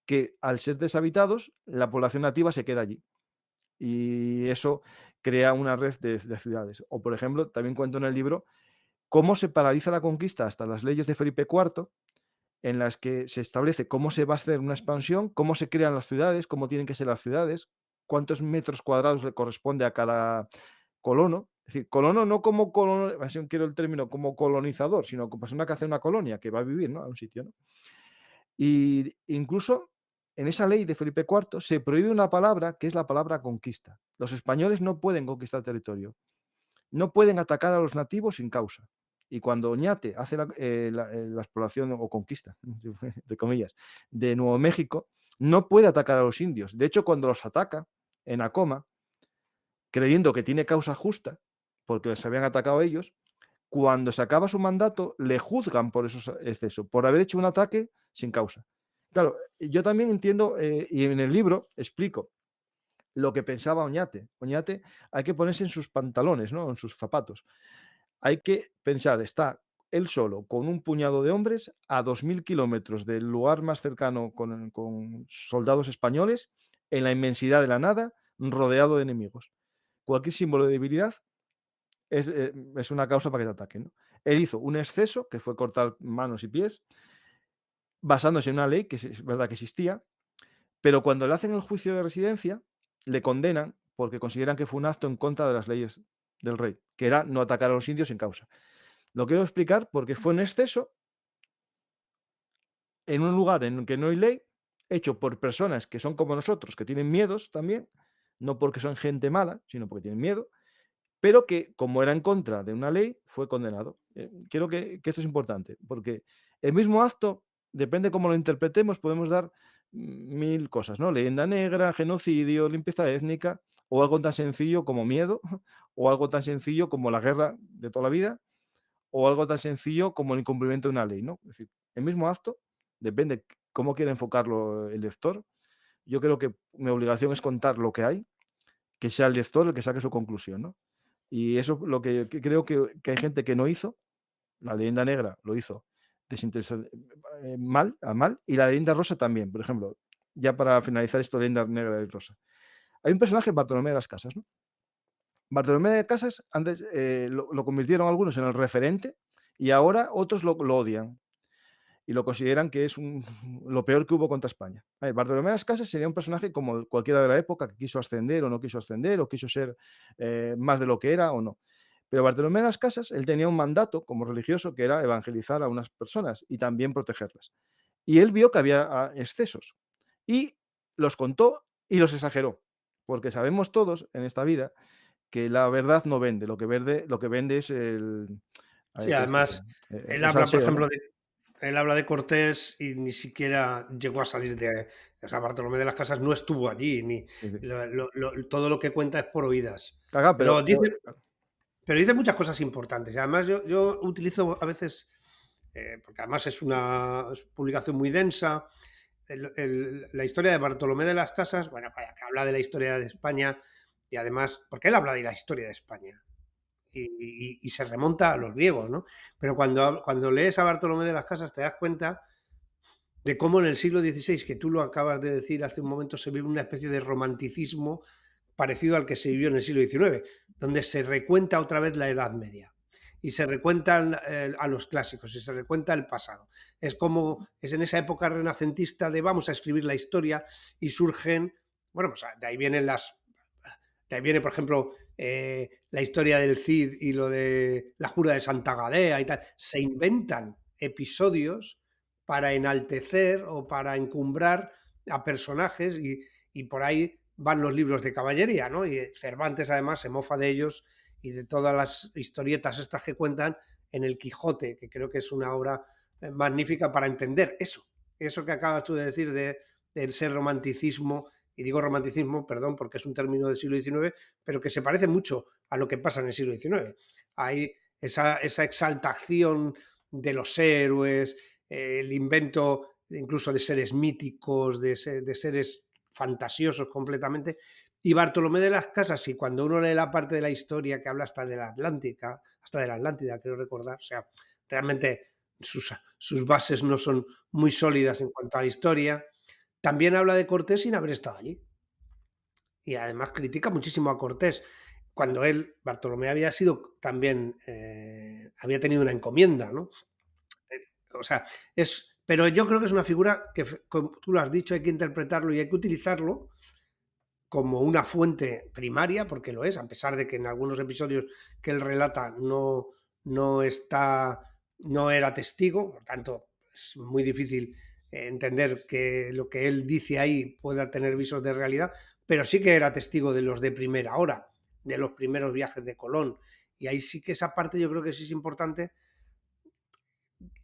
que, al ser deshabitados, la población nativa se queda allí. Y eso crea una red de ciudades. O, por ejemplo, también cuento en el libro cómo se paraliza la conquista hasta las leyes de Felipe IV, en las que se establece cómo se va a hacer una expansión, cómo se crean las ciudades, cómo tienen que ser las ciudades, cuántos metros cuadrados le corresponde a cada colono. Es decir, colono no como colono, así quiero el término, como colonizador, sino como persona que hace una colonia, que va a vivir, ¿no? A un sitio, ¿no? Y incluso en esa ley de Felipe IV se prohíbe una palabra que es la palabra conquista. Los españoles no pueden conquistar territorio, no pueden atacar a los nativos sin causa. Y cuando Oñate hace la exploración o conquista, de comillas, de Nuevo México, no puede atacar a los indios. De hecho, cuando los ataca en Acoma, creyendo que tiene causa justa, porque les habían atacado a ellos, cuando se acaba su mandato, le juzgan por esos excesos, por haber hecho un ataque sin causa. Claro, yo también entiendo, y en el libro explico lo que pensaba Oñate. Oñate hay que ponerse en sus pantalones, ¿no? En sus zapatos. Hay que pensar, está él solo, con un puñado de hombres, a 2000 kilómetros del lugar más cercano con soldados españoles, en la inmensidad de la nada, rodeado de enemigos. Cualquier símbolo de debilidad es una causa para que te ataquen, ¿no? Él hizo un exceso, que fue cortar manos y pies, basándose en una ley que es verdad que existía, pero cuando le hacen el juicio de residencia, le condenan porque consideran que fue un acto en contra de las leyes del rey, que era no atacar a los indios sin causa. Lo quiero explicar porque fue un exceso en un lugar en el que no hay ley, hecho por personas que son como nosotros, que tienen miedos también, no porque son gente mala, sino porque tienen miedo, pero que, como era en contra de una ley, fue condenado. Creo que esto es importante, porque el mismo acto, depende cómo lo interpretemos, podemos dar mil cosas, ¿no? Leyenda negra, genocidio, limpieza étnica, o algo tan sencillo como miedo, o algo tan sencillo como la guerra de toda la vida, o algo tan sencillo como el incumplimiento de una ley, ¿no? Es decir, el mismo acto, depende cómo quiera enfocarlo el lector. Yo creo que mi obligación es contar lo que hay, que sea el lector el que saque su conclusión, ¿no? Y eso es lo que creo que hay gente que no hizo. La leyenda negra lo hizo desinteresad mal, a mal, y la leyenda rosa también. Por ejemplo, ya para finalizar esto, leyenda negra y rosa. Hay un personaje, Bartolomé de las Casas, ¿no? Bartolomé de Casas antes, lo convirtieron algunos en el referente y ahora otros lo odian. y lo consideran que es lo peor que hubo contra España. A ver, Bartolomé de las Casas sería un personaje como cualquiera de la época que quiso ascender o no quiso ascender, o quiso ser más de lo que era o no. Pero Bartolomé de las Casas, él tenía un mandato como religioso que era evangelizar a unas personas y también protegerlas. Y él vio que había excesos y los contó y los exageró, porque sabemos todos en esta vida que la verdad no vende, lo que vende es Sí, ¿cómo se dice? además, él El habla, por salseo, ¿no? ejemplo, él habla de Cortés y ni siquiera llegó a salir de, o sea, Bartolomé de las Casas no estuvo allí, ni Sí, sí. todo lo que cuenta es por oídas. Claro, Pero pero dice, pero dice muchas cosas importantes. Y además yo utilizo a veces, porque además es publicación muy densa, la historia de Bartolomé de las Casas, bueno, que habla de la historia de España y además, porque él habla de la historia de España y se remonta a los griegos, ¿no? Pero cuando lees a Bartolomé de las Casas te das cuenta de cómo en el siglo XVI, que tú lo acabas de decir hace un momento, se vive una especie de romanticismo parecido al que se vivió en el siglo XIX, donde se recuenta otra vez la Edad Media y se recuentan a los clásicos y se recuenta el pasado. Es como es en esa época renacentista de vamos a escribir la historia y surgen, bueno, pues de ahí vienen de ahí viene, por ejemplo, la historia del Cid y lo de la jura de Santa Gadea y tal. Se inventan episodios para enaltecer o para encumbrar a personajes y por ahí van los libros de caballería, ¿no? Y Cervantes además se mofa de ellos y de todas las historietas estas que cuentan en El Quijote, que creo que es una obra magnífica para entender eso que acabas tú de decir del ser romanticismo, y digo romanticismo, perdón, porque es un término del siglo XIX, pero que se parece mucho a lo que pasa en el siglo XIX. Hay esa exaltación de los héroes, el invento incluso de seres míticos, de seres fantasiosos completamente. Y Bartolomé de las Casas, y cuando uno lee la parte de la historia que habla hasta de la Atlántica, hasta de la Atlántida, creo recordar, o sea, realmente sus bases no son muy sólidas en cuanto a la historia. También habla de Cortés sin haber estado allí. Y además critica muchísimo a Cortés, cuando él, Bartolomé, había sido también, había tenido una encomienda, ¿no? O sea, pero yo creo que es una figura que, como tú lo has dicho, hay que interpretarlo y hay que utilizarlo como una fuente primaria, porque lo es, a pesar de que en algunos episodios que él relata no está, no era testigo, por tanto, es muy difícil entender que lo que él dice ahí pueda tener visos de realidad, pero sí que era testigo de los de primera hora, de los primeros viajes de Colón. Y ahí sí que esa parte yo creo que sí es importante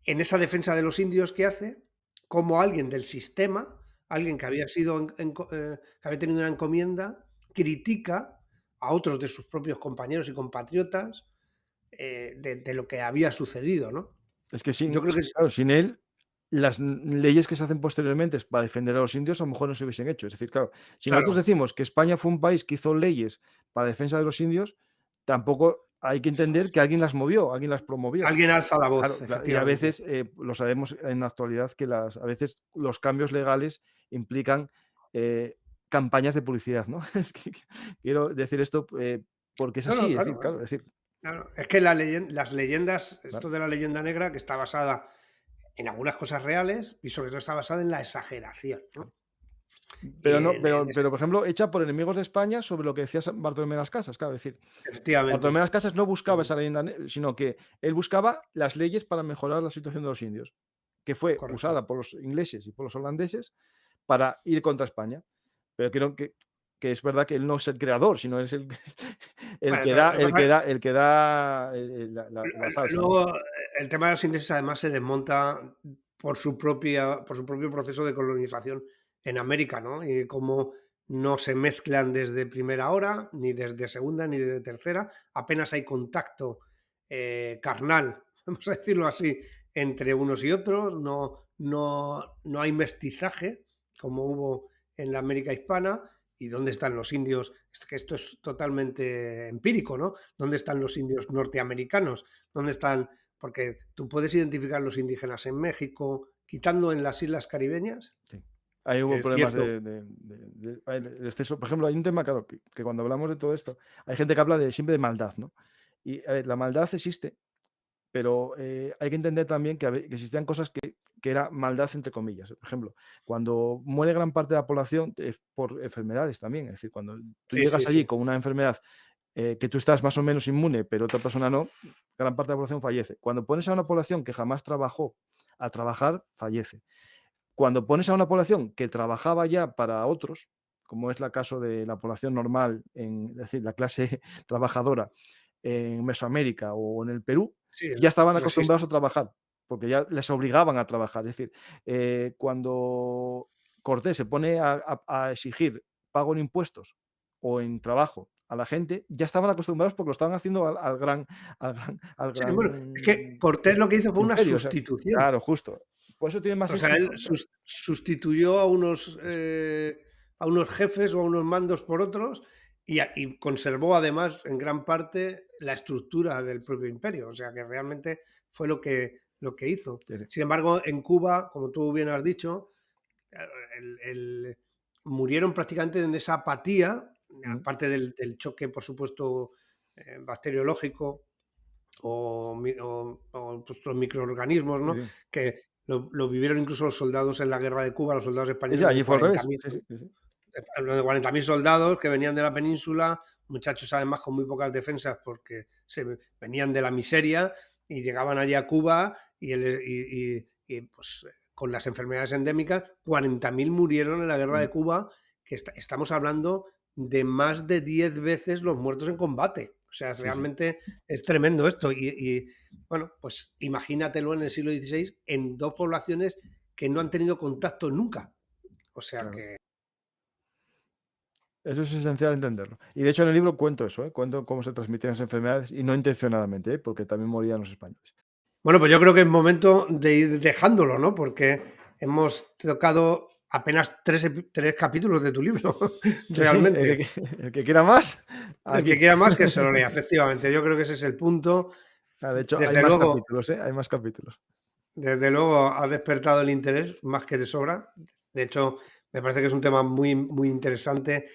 en esa defensa de los indios que hace, como alguien del sistema, alguien que había sido que había tenido una encomienda, critica a otros de sus propios compañeros y compatriotas de lo que había sucedido, ¿no? es que Yo creo que es, claro, sin él, las leyes que se hacen posteriormente para defender a los indios, a lo mejor no se hubiesen hecho. Es decir, claro, si nosotros claro, decimos que España fue un país que hizo leyes para defensa de los indios, tampoco hay que entender que alguien las movió, alguien las promovió. alguien alza la voz, Claro, y a efectivamente. veces, lo sabemos en la actualidad que a veces los cambios legales implican, campañas de publicidad, ¿no? Es que quiero decir esto, porque es No, no, así, es claro, decir, claro, es decir, claro. Es que las leyendas, claro. esto de la leyenda negra, que está basada en algunas cosas reales y sobre todo está basada en la exageración, ¿no? Pero Y no, pero, por ejemplo, hecha por enemigos de España sobre lo que decía Bartolomé de las Casas, claro, es decir, Bartolomé de efectivamente. las Casas no buscaba esa leyenda, sino que él buscaba las leyes para mejorar la situación de los indios, que fue Correcto. usada por los ingleses y por los holandeses para ir contra España. Pero creo que es verdad que él no es el creador, sino es el el Bueno, que entonces, da lo que pasa es la salsa, ¿no? luego el tema de los ingleses además se desmonta por su propio proceso de colonización en América, ¿no? Y cómo no se mezclan desde primera hora, ni desde segunda, ni desde tercera, apenas hay contacto carnal, vamos a decirlo así, entre unos y otros, no hay mestizaje como hubo en la América hispana. ¿Y dónde están los indios? Es que esto es totalmente empírico, ¿no? ¿Dónde están los indios norteamericanos? ¿Dónde están? Porque tú puedes identificar los indígenas en México, quitando en las islas caribeñas, Sí. Ahí que hubo es problemas cierto. el exceso. Por ejemplo, hay un tema, claro, que cuando hablamos de todo esto, hay gente que habla siempre de maldad, ¿no? Y, a ver, la maldad existe, pero hay que entender también que existían cosas que era maldad entre comillas. Por ejemplo, cuando muere gran parte de la población es por enfermedades también. Es decir, cuando tú Sí, sí, llegas allí sí. con una enfermedad que tú estás más o menos inmune, pero otra persona no, gran parte de la población fallece. Cuando pones a una población que jamás trabajó a trabajar, fallece. Cuando pones a una población que trabajaba ya para otros, como es el caso de la población normal, es decir, la clase trabajadora en Mesoamérica o en el Perú, Sí, ya estaban resiste. acostumbrados a trabajar, porque ya les obligaban a trabajar. Es decir, cuando Cortés se pone a exigir pago en impuestos o en trabajo a la gente, ya estaban acostumbrados porque lo estaban haciendo al Sí, bueno, es que gran Cortés lo que hizo fue una imperio. O sea, sustitución. claro, justo. Por eso tiene más O sea, él éxito. sustituyó a unos jefes o a unos mandos por otros y conservó además en gran parte la estructura del propio imperio. O sea, que realmente fue lo que hizo. Sí, sí. Sin embargo, en Cuba, como tú bien has dicho, el- el- murieron prácticamente en esa apatía, Mm, aparte del choque, por supuesto, bacteriológico o, pues, los microorganismos, sí, ¿no? sí. Que lo vivieron incluso los soldados en la guerra de Cuba, los soldados Sí, sí, españoles allí de fue al cuarenta revés. mil Sí, sí, sí, sí. lo de 40.000 soldados que venían de la península, muchachos además con muy pocas defensas porque venían de la miseria y llegaban allí a Cuba pues, con las enfermedades endémicas, 40.000 murieron en la guerra Mm, de Cuba, que estamos hablando de más de 10 veces los muertos en combate. O sea, sí, sí, realmente es tremendo esto. Bueno, pues imagínatelo en el siglo XVI en dos poblaciones que no han tenido contacto nunca. O sea claro. que Eso es esencial entenderlo. Y de hecho en el libro cuento eso, ¿eh? Cuento cómo se transmitían las enfermedades y no intencionadamente, ¿eh? Porque también morían los españoles. bueno, pues yo creo que es momento de ir dejándolo, ¿no? Porque hemos tocado apenas tres capítulos de tu libro, Sí, sí, realmente. el que quiera más, El que aquí. quiera más, que se lo lea, efectivamente. Yo creo que ese es el punto. Ah, de hecho, hay Desde más luego, capítulos, ¿eh? Hay más capítulos. desde luego ha despertado el interés más que de sobra. De hecho, me parece que es un tema muy, muy interesante,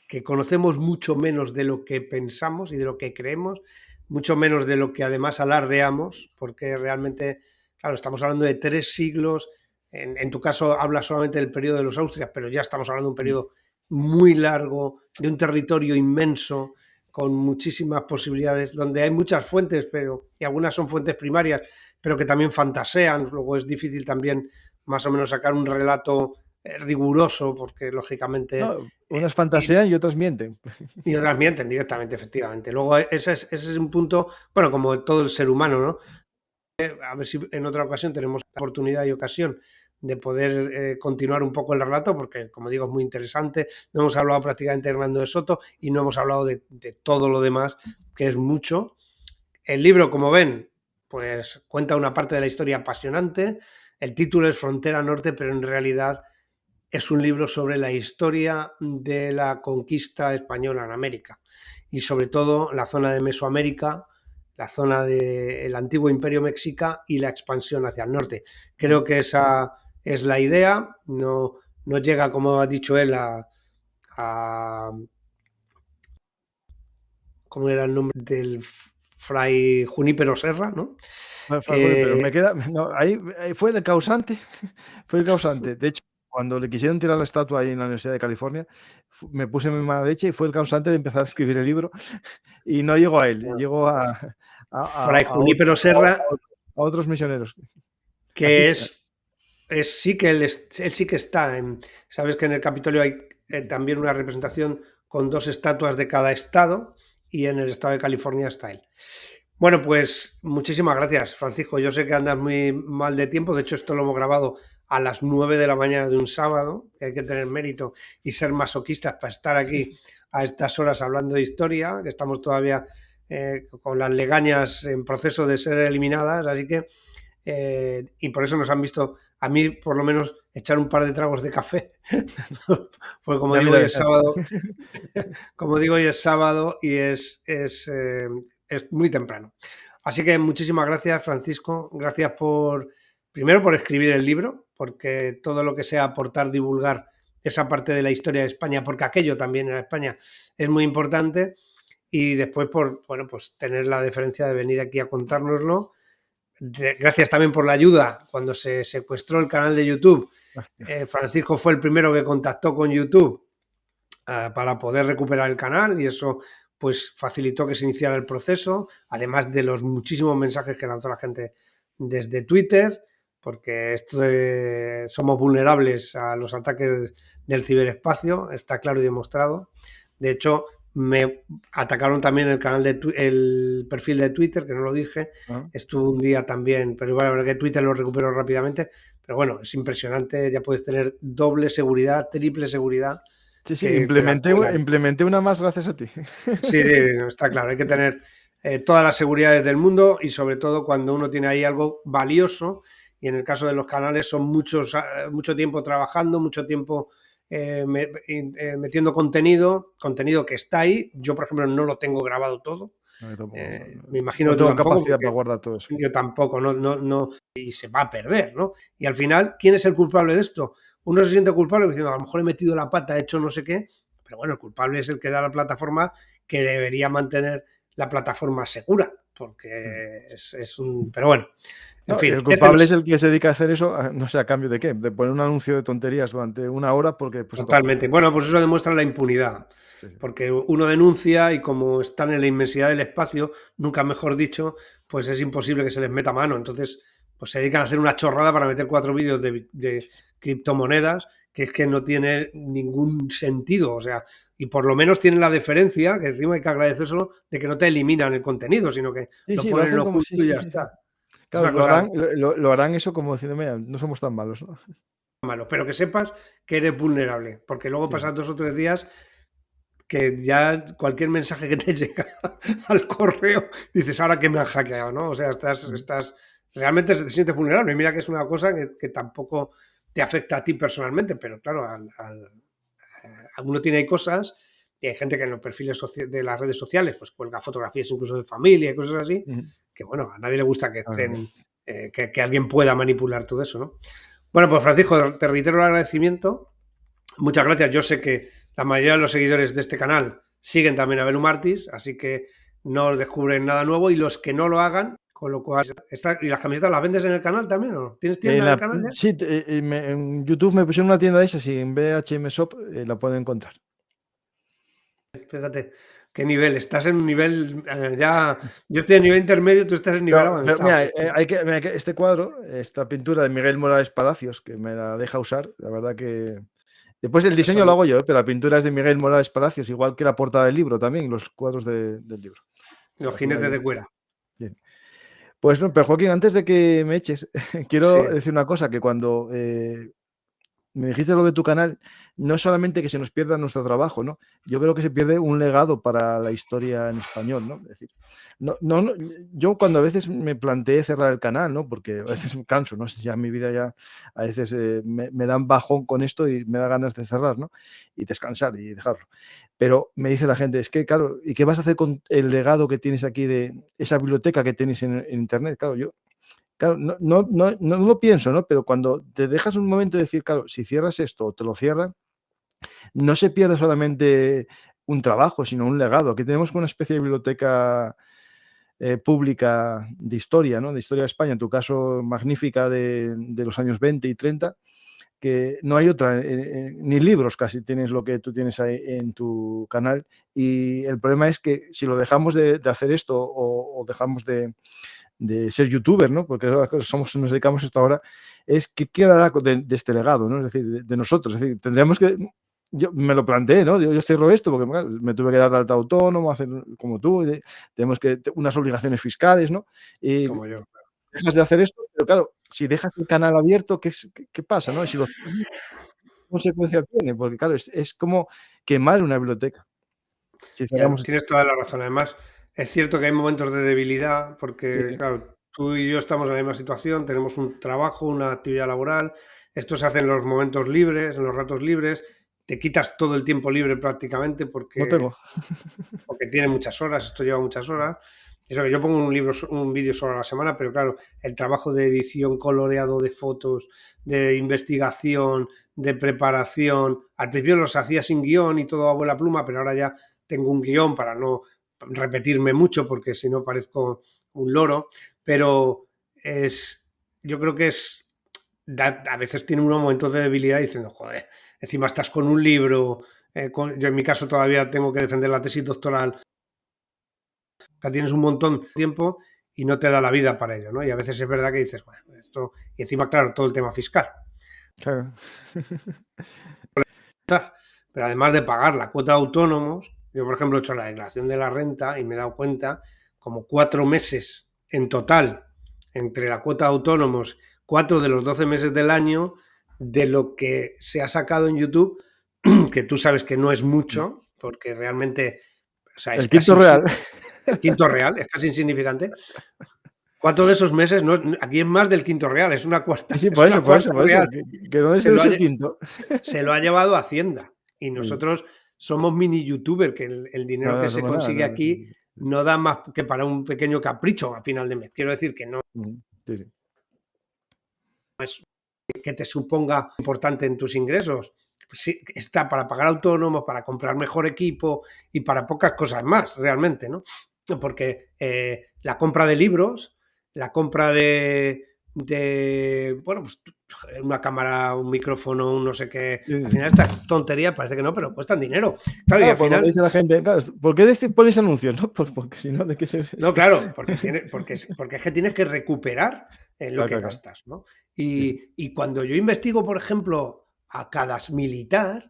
que conocemos mucho menos de lo que pensamos y de lo que creemos, mucho menos de lo que además alardeamos, porque realmente, claro, estamos hablando de 3 siglos. En tu caso hablas solamente del periodo de los Austrias, pero ya estamos hablando de un Mm. periodo muy largo, de un territorio inmenso, con muchísimas posibilidades, donde hay muchas fuentes, pero y algunas son fuentes primarias, pero que también fantasean. Luego es difícil también más o menos sacar un relato riguroso, porque lógicamente No, unas y, fantasean y otras mienten. y otras mienten directamente, efectivamente. Luego ese es un punto, bueno, como todo el ser humano, ¿no? A ver si en otra ocasión tenemos la oportunidad y ocasión de poder continuar un poco el relato, porque como digo, es muy interesante. No hemos hablado prácticamente de Hernando de Soto y no hemos hablado de todo lo demás, que es mucho. El libro, como ven, pues cuenta una parte de la historia apasionante. El título es Frontera Norte, pero en realidad es un libro sobre la historia de la conquista española en América y sobre todo la zona de Mesoamérica, la zona del antiguo imperio mexica y la expansión hacia el norte. Mm. Creo que esa es la idea, no llega, como ha dicho él, a ¿cómo era el nombre del fray Junípero Serra, ¿no? Fue Julio, pero Que me queda no, ahí fue el causante, fue el causante. De hecho, cuando le quisieron tirar la estatua ahí en la Universidad de California, me puse mi mala leche y fue el causante de empezar a escribir el libro, y no llegó a él, llegó fray Junípero Serra, a otros misioneros. Aquí que sí que él sí que está sabes que en el Capitolio hay también una representación con 2 estatuas de cada estado y en el estado de California está él. Bueno, pues muchísimas gracias, Francisco. Yo sé que andas muy mal de tiempo. De hecho, esto lo hemos grabado a las 9 de la mañana de un sábado, que hay que tener mérito y ser masoquistas para estar aquí a estas horas hablando de historia, que estamos todavía con las legañas en proceso de ser eliminadas. Así que y por eso nos han visto, a mí por lo menos, echar un par de tragos de café, porque y a mí también, fíjate. como digo, hoy es sábado y es muy temprano. Así que muchísimas gracias, Francisco. Gracias primero por escribir el libro, porque todo lo que sea aportar, divulgar esa parte de la historia de España, porque aquello también era España, es muy importante. Y después por, bueno, pues tener la deferencia de venir aquí a contárnoslo gracias también por la ayuda cuando se secuestró el canal de YouTube. Hostia. Francisco fue el primero que contactó con YouTube para poder recuperar el canal y eso pues facilitó que se iniciara el proceso, además de los muchísimos mensajes que lanzó la gente desde Twitter, porque somos vulnerables a los ataques del ciberespacio, está claro y demostrado. De hecho, me atacaron también el perfil de Twitter, que no lo dije, Ah. estuvo un día también, pero igual la verdad que Twitter lo recuperó rápidamente, pero bueno, es impresionante, ya puedes tener doble seguridad, triple seguridad, Sí, sí, que te la cuelan. implementé una más gracias a ti. Sí, sí, no, está claro, hay que tener todas las seguridades del mundo y sobre todo cuando uno tiene ahí algo valioso y en el caso de los canales son mucho tiempo trabajando, mucho tiempo metiendo contenido que está ahí. Yo, por ejemplo, no lo tengo grabado todo. No, yo tampoco. Me imagino No que tú tengo tampoco, capacidad porque para guardar todo eso. yo tampoco, no, y se va a perder, ¿no? Y al final, ¿quién es el culpable de esto? Uno se siente culpable diciendo, a lo mejor he metido la pata, he hecho no sé qué, pero bueno, el culpable es el que da la plataforma, que debería mantener la plataforma segura, porque es un... Pero bueno, en No, y el fin, culpable es el que se dedica a hacer eso, no sé, ¿a cambio de qué? De poner un anuncio de tonterías durante una hora porque, pues, totalmente. Bueno, pues eso demuestra la impunidad, sí, sí. porque uno denuncia y como están en la inmensidad del espacio, nunca mejor dicho, pues es imposible que se les meta mano. Entonces, pues se dedican a hacer una chorrada para meter 4 vídeos de criptomonedas, que es que no tiene ningún sentido. O sea, y por lo menos tienen la deferencia, que encima hay que agradecérselo, de que no te eliminan el contenido, sino que Sí, lo sí, lo ponen en hacen como sí, oculto y sí, ya sí, sí. está. Es Claro, una cosa lo harán eso como diciendo: "Mira, no somos tan malos", ¿no? malo, pero que sepas que eres vulnerable, porque luego Sí, sí. pasan 2 o 3 días que ya cualquier mensaje que te llega al correo, dices, ahora que me han hackeado, ¿no? O sea, Ujú. realmente te sientes vulnerable. Y mira que es una cosa que tampoco te afecta a ti personalmente, pero claro, uno tiene cosas y hay gente que en los perfiles de las redes sociales pues cuelga fotografías incluso de familia y cosas así, Ujú. que bueno, a nadie le gusta que Ah, claro. estén, que alguien pueda manipular todo eso, ¿no? Bueno, pues Francisco, te reitero el agradecimiento. Muchas gracias. Yo sé que la mayoría de los seguidores de este canal siguen también a Belu Martis, así que no descubren nada nuevo y los que no lo hagan, con lo cual, ¿y las camisetas las vendes en el canal también o no? ¿Tienes En tienda en el la canal ya? sí, en YouTube me pusieron una tienda de esas y en BHM Shop, la pueden encontrar. Fíjate, qué nivel, estás en un nivel ya, yo estoy en nivel intermedio, tú estás en nivel Pero avanzado. mira, hay que este cuadro, esta pintura de Miguel Morales Palacios, que me la deja usar, la verdad que después el Eso, diseño lo hago yo, pero la pintura es de Miguel Morales Palacios, igual que la portada del libro también, los cuadros del libro. los Al final jinetes yo de cuera. bien. Pues no, pero Joaquín, antes de que me eches, quiero Sí, decir una cosa, que cuando, me dijiste lo de tu canal, no es solamente que se nos pierda nuestro trabajo, ¿no? Yo creo que se pierde un legado para la historia en español, ¿no? Es decir, no, yo cuando a veces me planteé cerrar el canal, ¿no? Porque a veces me canso, ¿no? Ya mi vida ya a veces me dan bajón con esto y me da ganas de cerrar, ¿no? Y descansar y dejarlo. Pero me dice la gente, es que, claro, ¿y qué vas a hacer con el legado que tienes aquí de esa biblioteca que tienes en Internet? Claro, yo claro, no lo pienso, ¿no? Pero cuando te dejas un momento de decir, claro, si cierras esto o te lo cierran, no se pierde solamente un trabajo, sino un legado. Aquí tenemos una especie de biblioteca, pública de historia, ¿no? De historia de España, en tu caso magnífica de los años 20 y 30, que no hay otra, ni libros casi tienes lo que tú tienes ahí en tu canal. Y el problema es que si lo dejamos de hacer esto o dejamos de ser youtuber, ¿no? Porque ahora que nos dedicamos a esto ahora, es qué quedará de este legado, ¿no? Es decir, de nosotros. Es decir, tendríamos que. Yo me lo planteé, ¿no? Yo cierro esto porque claro, me tuve que dar de alta autónomo, hacer como tú, tenemos que unas obligaciones fiscales, ¿no? Y como yo. dejas de hacer esto, pero claro, si dejas el canal abierto, ¿qué pasa, no? Y si lo cierras, ¿qué consecuencia tiene? Porque claro, es como quemar una biblioteca. Si Ya, cerramos. tienes toda la razón. Además, es cierto que hay momentos de debilidad, Sí, porque, sí. claro, tú y yo estamos en la misma situación, tenemos un trabajo, una actividad laboral, esto se hace en los momentos libres, en los ratos libres, te quitas todo el tiempo libre prácticamente No tengo. porque tiene muchas horas, esto lleva muchas horas. Eso que yo pongo un vídeo solo a la semana, pero claro, el trabajo de edición, coloreado de fotos, de investigación, de preparación, al principio los hacía sin guión y todo a vuela pluma, pero ahora ya tengo un guión para no repetirme mucho, porque si no parezco un loro, pero yo creo que a veces tiene unos momentos de debilidad diciendo, joder, encima estás con un libro, yo en mi caso todavía tengo que defender la tesis doctoral, o sea, tienes un montón de tiempo y no te da la vida para ello, ¿no? Y a veces es verdad que dices, bueno, esto, y encima, claro, todo el tema fiscal. Claro. Pero además de pagar la cuota de autónomos, yo por ejemplo he hecho la declaración de la renta y me he dado cuenta como 4 meses en total entre la cuota de autónomos, 4 de los 12 meses del año, de lo que se ha sacado en YouTube, que tú sabes que no es mucho, porque realmente, o sea, es El quinto casi real. el quinto real, es casi insignificante. 4 de esos meses, no, aquí es más del quinto real, es una cuarta, Sí, sí, es por una eso, por eso, cuarta por eso. real. Que no es Se lo, ha, el quinto. se lo ha llevado Hacienda. Y Sí. nosotros somos mini youtubers, que el dinero No, que no se somos nada, consigue no. aquí no da más que para un pequeño capricho a final de mes. Quiero decir que no Sí, sí. es que te suponga importante en tus ingresos. Pues sí, está para pagar autónomos, para comprar mejor equipo y para pocas cosas más, realmente, ¿no? Porque la compra de libros, la compra bueno, pues una cámara, un micrófono, un no sé qué, Sí, al sí. final esta tontería parece que no, pero cuestan dinero. Claro, y Claro, al pues lo que final, dice la gente, claro, ¿por qué ponéis anuncios? ¿No? Pues porque si no, ¿de qué se no, claro, porque es que tienes que recuperar lo Claro, que claro, claro. gastas, ¿no? Sí, sí. Y cuando yo investigo, por ejemplo, a cada militar,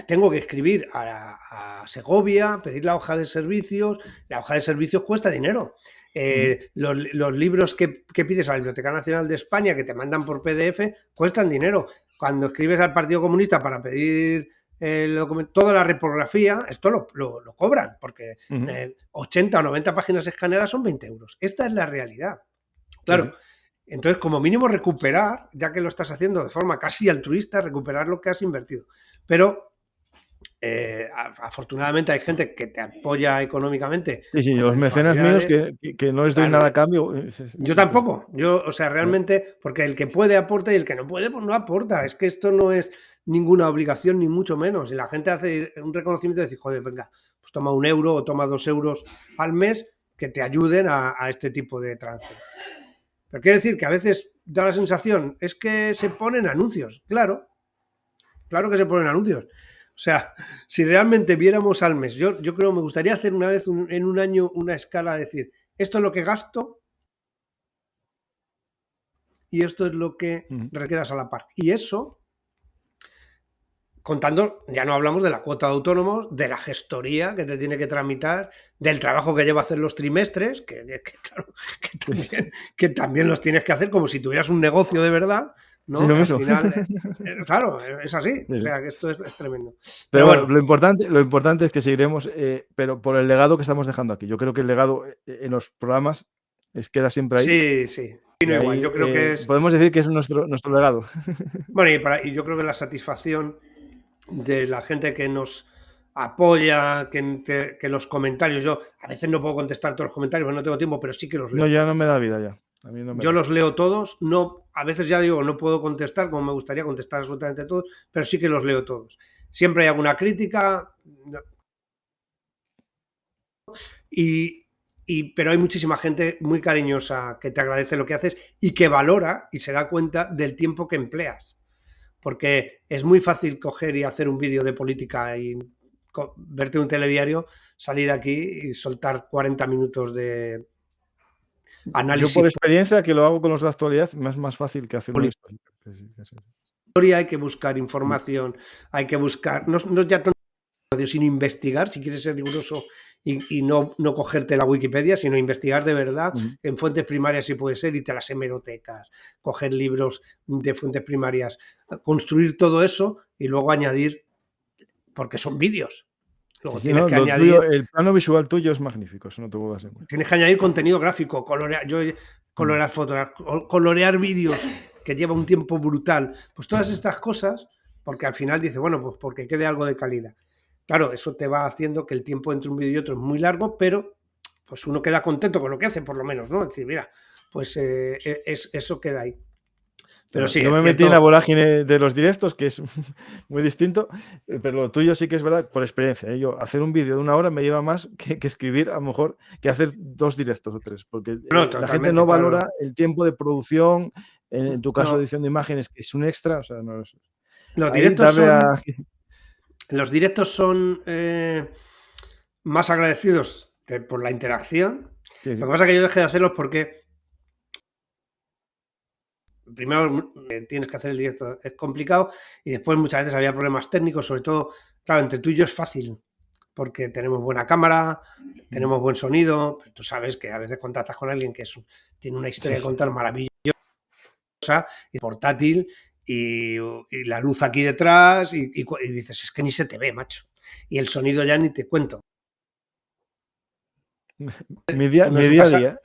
tengo que escribir a Segovia, pedir la hoja de servicios. La hoja de servicios cuesta dinero. Los libros que pides a la Biblioteca Nacional de España, que te mandan por PDF, cuestan dinero. Cuando escribes al Partido Comunista para pedir toda la reprografía, esto lo cobran, porque Ujú. 80 o 90 páginas escaneadas son 20 euros. Esta es la realidad. Sí, sí. Claro, entonces como mínimo recuperar, ya que lo estás haciendo de forma casi altruista, recuperar lo que has invertido. Pero afortunadamente hay gente que te apoya económicamente Sí, sí, con los mecenas míos mensualidades. que no les doy Claro, nada a cambio. yo Sí, pues, tampoco. Yo, o sea, realmente, porque el que puede aporta y el que no puede, pues no aporta. Es que esto no es ninguna obligación, ni mucho menos. Y la gente hace un reconocimiento y dice, joder, venga, pues toma 1 euro o toma 2 euros al mes que te ayuden a este tipo de trance. Pero quiere decir que a veces da la sensación, es que se ponen anuncios. Claro, claro que se ponen anuncios. O sea, si realmente viéramos al mes, yo creo que me gustaría hacer una vez en un año una escala, decir, esto es lo que gasto y esto es lo que ujú. quedas a la par. Y eso, contando, ya no hablamos de la cuota de autónomos, de la gestoría que te tiene que tramitar, del trabajo que lleva a hacer los trimestres, claro, que también los tienes que hacer como si tuvieras un negocio de verdad, Sí, ¿no? lo Al mismo. final, claro, es así. Sí, O sí. sea, que esto es tremendo. Pero Pero bueno, bueno, lo importante es que seguiremos, pero por el legado que estamos dejando aquí. Yo creo que el legado en los programas queda siempre ahí. sí, sí. Y No igual, ahí yo creo que es. podemos decir que es nuestro legado. Bueno, y yo creo que la satisfacción de la gente que nos apoya, que los comentarios, yo a veces no puedo contestar todos los comentarios, porque no tengo tiempo, pero sí que los No, leo ya no todos. me da vida ya. A mí no me Yo da. los leo todos, no, a veces ya digo, no puedo contestar como me gustaría contestar absolutamente todos, pero sí que los leo todos. Siempre hay alguna crítica y, pero hay muchísima gente muy cariñosa que te agradece lo que haces y que valora y se da cuenta del tiempo que empleas. Porque es muy fácil coger y hacer un vídeo de política y verte un telediario, salir aquí y soltar 40 minutos de Yo por análisis experiencia que lo hago con los de actualidad, me es más fácil que haciendo político. esto. Que sí, que sí. Hay que buscar información, hay que buscar, no ya tanto sino investigar, si quieres ser riguroso y no cogerte la Wikipedia, sino investigar de verdad Ujú. en fuentes primarias si puede ser, y te las hemerotecas, coger libros de fuentes primarias, construir todo eso y luego añadir, porque son vídeos. Sí, Luego sí, no, lo tuyo, el plano visual tuyo es magnífico, eso no te puedo asegurar. tienes que añadir contenido gráfico, Mm. colorear fotos, colorear vídeos, que lleva un tiempo brutal. Pues todas estas cosas, porque al final dice, bueno, pues porque quede algo de calidad. Claro, eso te va haciendo que el tiempo entre un vídeo y otro es muy largo, pero pues uno queda contento con lo que hace, por lo menos, ¿no? Es decir, mira, pues eso queda ahí. Pero sí, Yo es me metí en la cierto. vorágine de los directos, que es muy distinto, pero lo tuyo sí que es verdad por experiencia, ¿eh? Yo hacer un vídeo de 1 hora me lleva más que escribir, a lo mejor, que hacer 2 directos o 3, porque, No, la gente totalmente, no claro. valora el tiempo de producción, en tu caso, No, edición de imágenes, que es un extra, o sea, no es los ahí directos darle a son, los directos son más agradecidos por la interacción. sí, Lo sí, que pasa es que yo dejé de hacerlos porque primero tienes que hacer el directo, es complicado, y después muchas veces había problemas técnicos, sobre todo, claro, entre tú y yo es fácil, porque tenemos buena cámara, mm, tenemos buen sonido, pero tú sabes que a veces contactas con alguien que tiene una sí, historia que sí. contar maravillosa y portátil y la luz aquí detrás y dices, es que ni se te ve, macho. Y el sonido ya ni te cuento. Uno en Mi su día a casa, día.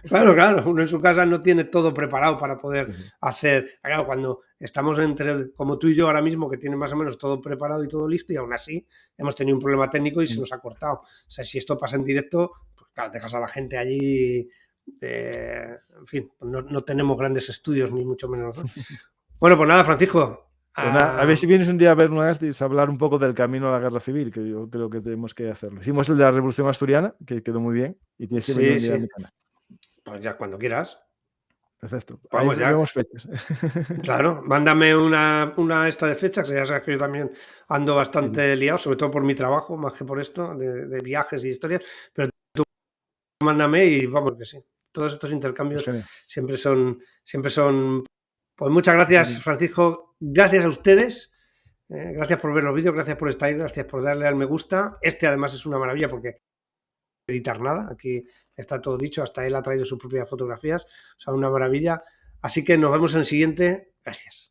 claro, claro, uno en su casa no tiene todo preparado para poder Sí, sí. hacer. Claro, cuando estamos entre, como tú y yo ahora mismo, que tiene más o menos todo preparado y todo listo, y aún así hemos tenido un problema técnico y se Mm. nos ha cortado. O sea, si esto pasa en directo, pues claro, dejas a la gente allí. En fin, no tenemos grandes estudios, ni mucho menos, ¿no? Bueno, pues nada, Francisco. Pues nada, a ver si vienes un día a vernos a hablar un poco del camino a la guerra civil, que yo creo que tenemos que hacerlo. Hicimos el de la Revolución Asturiana, que quedó muy bien, y tienes que venir Sí, un día a sí. mi canal. Pues ya cuando quieras. Perfecto. Ahí Vamos ya. vemos fechas. Claro, mándame una esta de fechas, que ya sabes que yo también ando Sí, sí. bastante liado, sobre todo por mi trabajo, más que por esto, de viajes y historias, pero mándame y vamos que sí. Todos estos Pues intercambios genial. siempre son. Pues muchas gracias, Aquí. Francisco. Gracias a ustedes. Gracias por ver los vídeos, gracias por estar ahí, gracias por darle al me gusta. Este además es una maravilla porque editar nada. Aquí está todo dicho, hasta él ha traído sus propias fotografías, o sea, una maravilla. Así que nos vemos en el siguiente. Gracias.